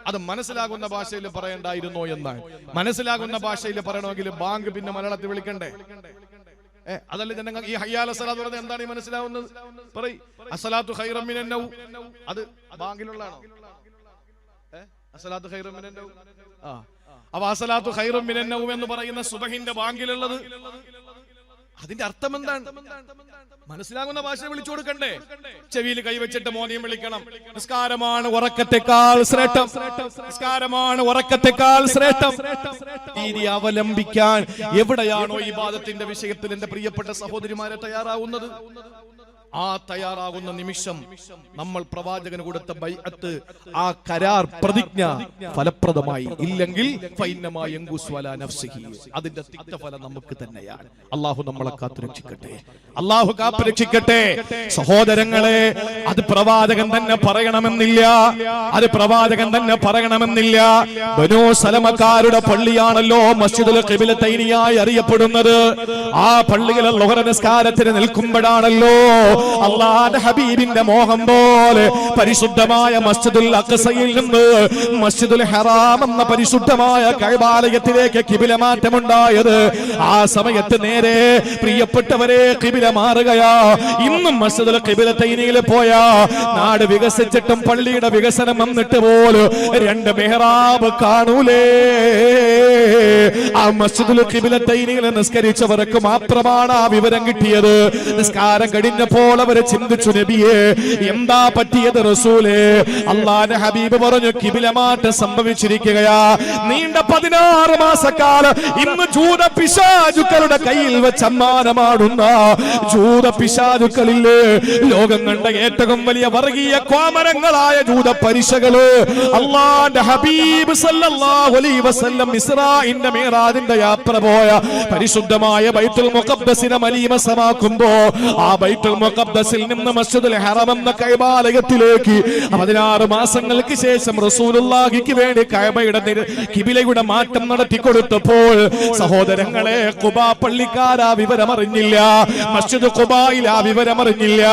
അത് മനസ്സിലാകുന്ന ഭാഷയിൽ പറയണ്ടായിരുന്നോ എന്നാണ്. മനസ്സിലാകുന്ന ഭാഷയിൽ പറയണമെങ്കിൽ ബാങ്ക് പിന്നെ മലയാളത്തിൽ വിളിക്കണ്ടേ? അതല്ല ജനങ്ങൾ ഈ ഹയ്യാല സലാത്ത് പറഞ്ഞത് എന്താണ് ഈ മനസ്സിലാവുന്നത്? പറയ്, അസ്സലാത്തു ഖൈറും മിനൻ നൗം. അത് ബാങ്കിലുള്ളതാണോ? അസ്സലാത്തു ഖൈറും മിനൻ നൗം. അപ്പൊ അസ്സലാത്തു ഖൈറും മിനൻ നൗം എന്ന് പറയുന്ന സുബഹിന്റെ ബാങ്കിലുള്ളത് അതിന്റെ അർത്ഥം എന്താണ്? മനസ്സിലാകുന്ന ഭാഷ വിളിച്ചു കൊടുക്കണ്ടേ? ചെവിയിൽ കൈവച്ചിട്ട് മോദിയും വിളിക്കണം. നിസ്കാരമാണ് ഉറക്കത്തെക്കാൾ ശ്രേഷ്ഠം, നിസ്കാരമാണ് ഉറക്കത്തെക്കാൾ ശ്രേഷ്ഠം. രീതി അവലംബിക്കാൻ എവിടെയാണോ ഈ ഇബാദത്തിന്റെ വിഷയത്തിൽ എന്റെ പ്രിയപ്പെട്ട സഹോദരിമാരെ തയ്യാറാവുന്നത്, ആ തയ്യാറാകുന്ന നിമിഷം നമ്മൾ പ്രവാചകന് കൊടുത്ത ബൈഅത്ത്, ആ കരാർ, പ്രതിജ്ഞ ഫലപ്രദമായി. ഇല്ലെങ്കിൽ അതിന്റെ തിക്തഫലം നമുക്ക് തന്നെയാണ്. അള്ളാഹു നമ്മളെ കാത്തുരക്ഷിക്കട്ടെ, അള്ളാഹു കാത്തുരക്ഷിക്കട്ടെ. സഹോദരങ്ങളെ, അത് പ്രവാചകൻ തന്നെ പറയണമെന്നില്ല, അത് പ്രവാചകൻ തന്നെ പറയണമെന്നില്ല. ബനൂ സലമക്കാരുടെ പള്ളിയാണല്ലോ മസ്ജിദുൽ ഖിബ്ലതൈനിയായി അറിയപ്പെടുന്നത്. ആ പള്ളിയിലെ ളുഹർ നിസ്കാരത്തിന് നിൽക്കുമ്പോഴാണല്ലോ അല്ലാഹുവിന്റെ ഹബീബിന്റെ മോഹം പോലെ പരിശുദ്ധമായ മസ്ജിദുൽ അഖ്സയിൽ നിന്ന് മസ്ജിദുൽ ഹറാം എന്ന പരിശുദ്ധമായ കഅബാലയത്തിലേക്ക് ഖിബില മാറ്റമുണ്ടായത്. ആ സമയത്ത് നേരെ പ്രിയപ്പെട്ടവരെ ഖിബില മാറുകയാ. ഇന്നും മസ്ജിദുൽ ഖിബ്ലതൈനിയിൽ പോയാ നാട് വികസിച്ചിട്ടും പള്ളിയുടെ വികസനം വന്നിട്ട് പോലും രണ്ട് മെഹ്റാബ് കാണൂലേ. ആ മസ്ജിദുൽ ഖിബ്ലതൈനിയിൽ നിസ്കരിച്ചവർക്ക് മാത്രമാണ് ആ വിവരം കിട്ടിയത്. നിസ്കാരം കഴിഞ്ഞപ്പോൾ അവരെ ചിന്തിച്ചു, നബിയെ എന്താ പറ്റിയത് റസൂലേ? അല്ലാഹുവിന്റെ ഹബീബ് പറഞ്ഞു, ഖിബില മാറ്റം സംഭവിച്ചിരിക്കുകയാ. നീണ്ട 16 മാസക്കാലം ഇന്ന് ജൂത പിശാചുക്കളുടെ കയ്യിൽ വെച്ച് അമ്മാനമാടുന്ന ജൂത പിശാചുക്കളില്ലേ, ലോകം കണ്ട ഏറ്റവും വലിയ വർഗീയ കോമരങ്ങളായ ജൂത പരിശകള് അല്ലാഹുവിന്റെ ഹബീബ് സല്ലല്ലാഹു അലൈഹി വസല്ലം ഇസ്രാഇന്റെ മിഅ്റാജിന്റെ യാത്ര പോയ പരിശുദ്ധമായ ബൈത്തുൽ മുഖദ്ദസിനെ മലീമസമാക്കുമ്പോ ആ ബൈത്തുൽ മുഖദ്ദസിൽ നിന്ന് മസ്ജിദുൽ ഹറം എന്ന കഅബാലയത്തിലേക്ക് 16 മാസങ്ങൾക്ക് ശേഷം റസൂലുള്ളാഹിക്ക് വേണ്ടി കഅബയുടെ ഖിബിലയുടെ മാറ്റം നടത്തി കൊടുത്തപ്പോൾ സഹോദരങ്ങളെ, ഖുബാ പള്ളിക്കാരാ വിവരമറിഞ്ഞില്ല, മസ്ജിദ് ഖുബായിൽ ആ വിവരമറിഞ്ഞില്ല.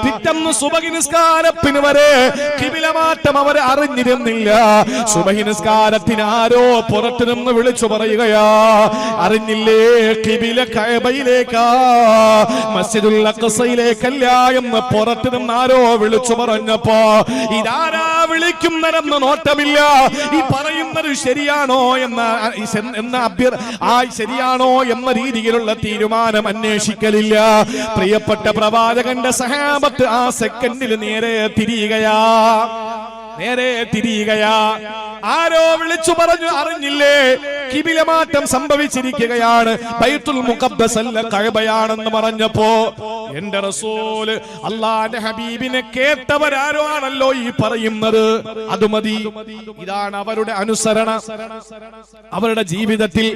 പിറ്റേന്ന് സുബഹി നിസ്കാരത്തിന് വരെ ഖിബില മാറ്റം അവർ അറിഞ്ഞിരുന്നില്ല. സുബഹി നിസ്കാരത്തിന് ആരോ പുറത്തു നിന്ന് വിളിച്ചു പറയുകയാ, അറിഞ്ഞില്ലേ ഖിബില കഅബയിലേക്കാ, മസ്ജിദുൽ അഖ്സയിലേക്കല്ല എന്ന് പുറത്തു നിന്ന് ആരോ വിളിച്ചു പറഞ്ഞപ്പോ ഇതാരാ വിളിക്കുന്നതെന്ന് നോട്ടമില്ല, ഈ പറയുന്നത് ശരിയാണോ ശരിയാണോ എന്ന രീതിയിലുള്ള തീരുമാനം അന്വേഷിക്കലില്ല. പ്രിയപ്പെട്ട പ്രവാചകന്റെ സഹാബത്ത് ആ സെക്കൻഡിൽ നേരെ തിരിയുകയാ. ആരോ വിളിച്ചു പറഞ്ഞു, അറിഞ്ഞില്ലേ ഖിബില മാറ്റം സംഭവിച്ചിരിക്കുകയാണ്, ബൈത്തുൽ മുഖദ്ദസ് അല്ല കഅബയാണെന്ന് പറഞ്ഞപ്പോ എന്റെ റസൂല് അല്ലാഹുവിന്റെ ഹബീബിനെ കേട്ടവരാരോ ആണല്ലോ ഈ പറയുന്നത്. അത് മതി. ഇതാണ് അവരുടെ അനുസരണ. അവരുടെ ജീവിതത്തിൽ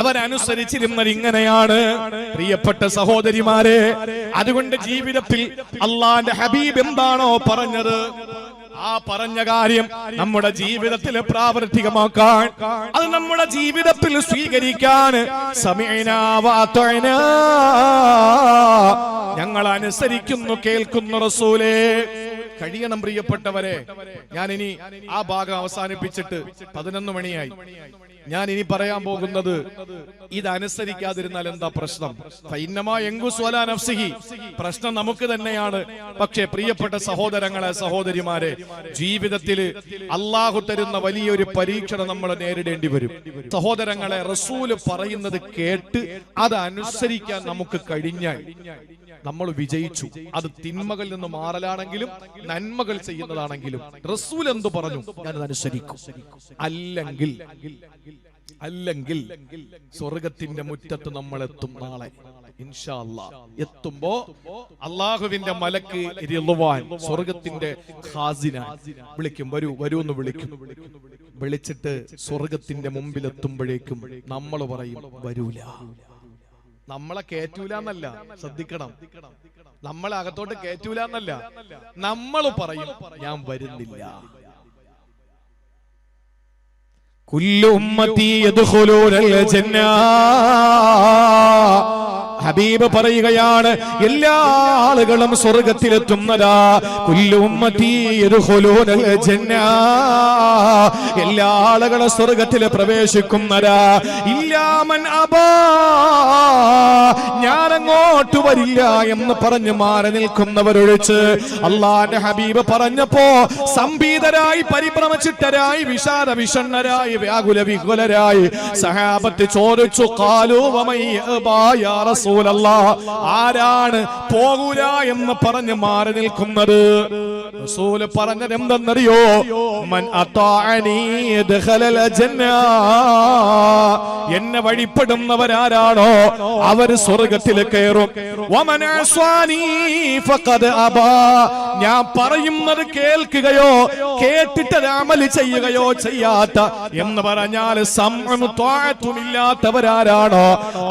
അവരനുസരിച്ചിരുന്നത് ഇങ്ങനെയാണ്. പ്രിയപ്പെട്ട സഹോദരിമാരെ, അതുകൊണ്ട് ജീവിതത്തിൽ അല്ലാഹുവിന്റെ ഹബീബ് എന്താണോ പറഞ്ഞത് ആ പറഞ്ഞ കാര്യം നമ്മുടെ ജീവിതത്തിൽ പ്രാവർത്തികമാക്കാൻ, അത് നമ്മുടെ ജീവിതത്തിൽ സ്വീകരിക്കാൻ സമീഅനാ വഅതഅനാ, ഞങ്ങൾ അനുസരിക്കുന്നു, കേൾക്കുന്നു റസൂലേ കഴിയണം. പ്രിയപ്പെട്ടവരെ, ഞാൻ ഇനി ആ ഭാഗം അവസാനിപ്പിച്ചിട്ട് 11 മണിയായി. ഞാൻ ഇനി പറയാൻ പോകുന്നത്, ഇതനുസരിക്കാതിരുന്നാൽ എന്താ പ്രശ്നം? പ്രശ്നം നമുക്ക് തന്നെയാണ്. പക്ഷേ പ്രിയപ്പെട്ട സഹോദരങ്ങളെ, സഹോദരിമാരെ, ജീവിതത്തിൽ അള്ളാഹു തരുന്ന വലിയൊരു പരീക്ഷണം നമ്മൾ നേരിടേണ്ടി വരും. സഹോദരങ്ങളെ, റസൂല് പറയുന്നത് കേട്ട് അത് അനുസരിക്കാൻ നമുക്ക് കഴിഞ്ഞാൽ നമ്മൾ വിജയിച്ചു. അത് തിന്മകളിൽ നിന്ന് മാറലാണെങ്കിലും നന്മകൾ ചെയ്യുന്നതാണെങ്കിലും റസൂൽ എന്തു പറഞ്ഞു ഞാനത് അനുസരിക്കും. അല്ലെങ്കിൽ സ്വർഗത്തിന്റെ മുറ്റത്ത് നമ്മൾ എത്തും നാളെ. ഇൻഷാ അല്ലാഹ് എത്തുമ്പോ അള്ളാഹുവിന്റെ മലക്ക് റിദ്വാൻ സ്വർഗത്തിന്റെ ഖാസിന വിളിക്കും, വരൂ എന്ന് വിളിക്കും. വിളിച്ചിട്ട് സ്വർഗത്തിന്റെ മുമ്പിൽ എത്തുമ്പോഴേക്കും നമ്മൾ പറയും വരൂല. നമ്മളെ കേറ്റൂല എന്നല്ല, ശ്രദ്ധിക്കണം, നമ്മളെ അകത്തോട്ട് കേറ്റൂല എന്നല്ല, നമ്മൾ പറയും ഞാൻ വരുന്നില്ല. കുല്ലു ഉമ്മത്തി യദ്ഖുലൂനൽ ജന്ന. ഹബീബ് പറയുകയാണ് എല്ലാ ആളുകളും സ്വർഗ്ഗത്തിലെത്തുന്നതാ. കുല്ലു ഉമ്മത്തി യദ്ഖുലൂനൽ ജന്ന. എല്ലാ ആളുകളും സ്വർഗ്ഗത്തിൽ പ്രവേശിക്കുന്നതാ. ഇല്ലാ മൻ അബാ, ഞാൻ അങ്ങോട്ട് വരില്ല എന്ന് പറഞ്ഞ് മാറി നിൽക്കുന്നവരൊഴിച്ച്. അല്ലാഹുവിന്റെ ഹബീബ് പറഞ്ഞപ്പോ സംഭീതരായി, പരിഭ്രമചിത്തരായി, വിഷാദ വിഷണ്ണരായി, വ്യാകുല വിഹുലരായി സഹാബത്ത് ചോദിച്ചു, ഖാലൂ വമൻ യഅബാ യാ റസൂലല്ലാഹ്, ആരാണ് പോകൂല എന്ന് പറഞ്ഞ് മാറി നിൽക്കുന്നത്? റസൂൽ പറഞ്ഞത് എന്തെന്നറിയോ? മൻ അതാഅനി ദഖലൽ ജന്ന. എന്നെ വഴിപ്പെടുന്നവരാരാണോ അവർ സ്വർഗ്ഗത്തിൽ കയറും. വമൻ അസ്വാനി ഫഖദ് അബാ. ഞാൻ പറയുന്നത് കേൾക്കുകയോ കേട്ടിട്ട് അമൽ ചെയ്യുകയോ ചെയ്യാത്ത എന്ന് പറഞ്ഞാൽ സമഉം ത്വാഅത്തും ഇല്ലാത്തവരാരാണോ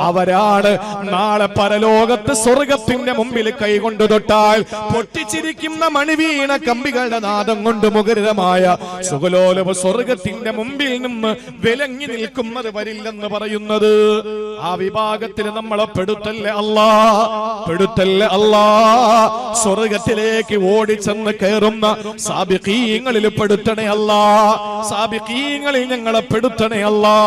അവരാണ് നാളെ പരലോകത്ത് സ്വർഗ്ഗത്തിന്റെ മുമ്പിൽ കൈകൊണ്ട് തൊട്ടാൽ പൊട്ടിച്ചിരിക്കുന്ന മണിവീണ കമ്പികളുടെ നാദം കൊണ്ട് മുഖരിതമായ സുഖലോലഭ സ്വർഗ്ഗത്തിന്റെ മുമ്പിൽ നിന്ന് വിലങ്ങി നിൽക്കുന്നത് വരില്ലെന്ന് പറയുന്നത്. ആ വിഭാഗത്തിൽ നമ്മളെ പെടുത്തല്ലേ അല്ലാ, പെടുത്തല്ലേ അല്ലാ. സ്വർഗ്ഗത്തിലേക്ക് ഓടിച്ചെന്ന് കയറുന്ന സാബിഖീങ്ങളിൽ പെടുത്തണേ അല്ലാ, സാബിഖീങ്ങളിൽ ഞങ്ങളെ പെടുത്തണേ അല്ലാ.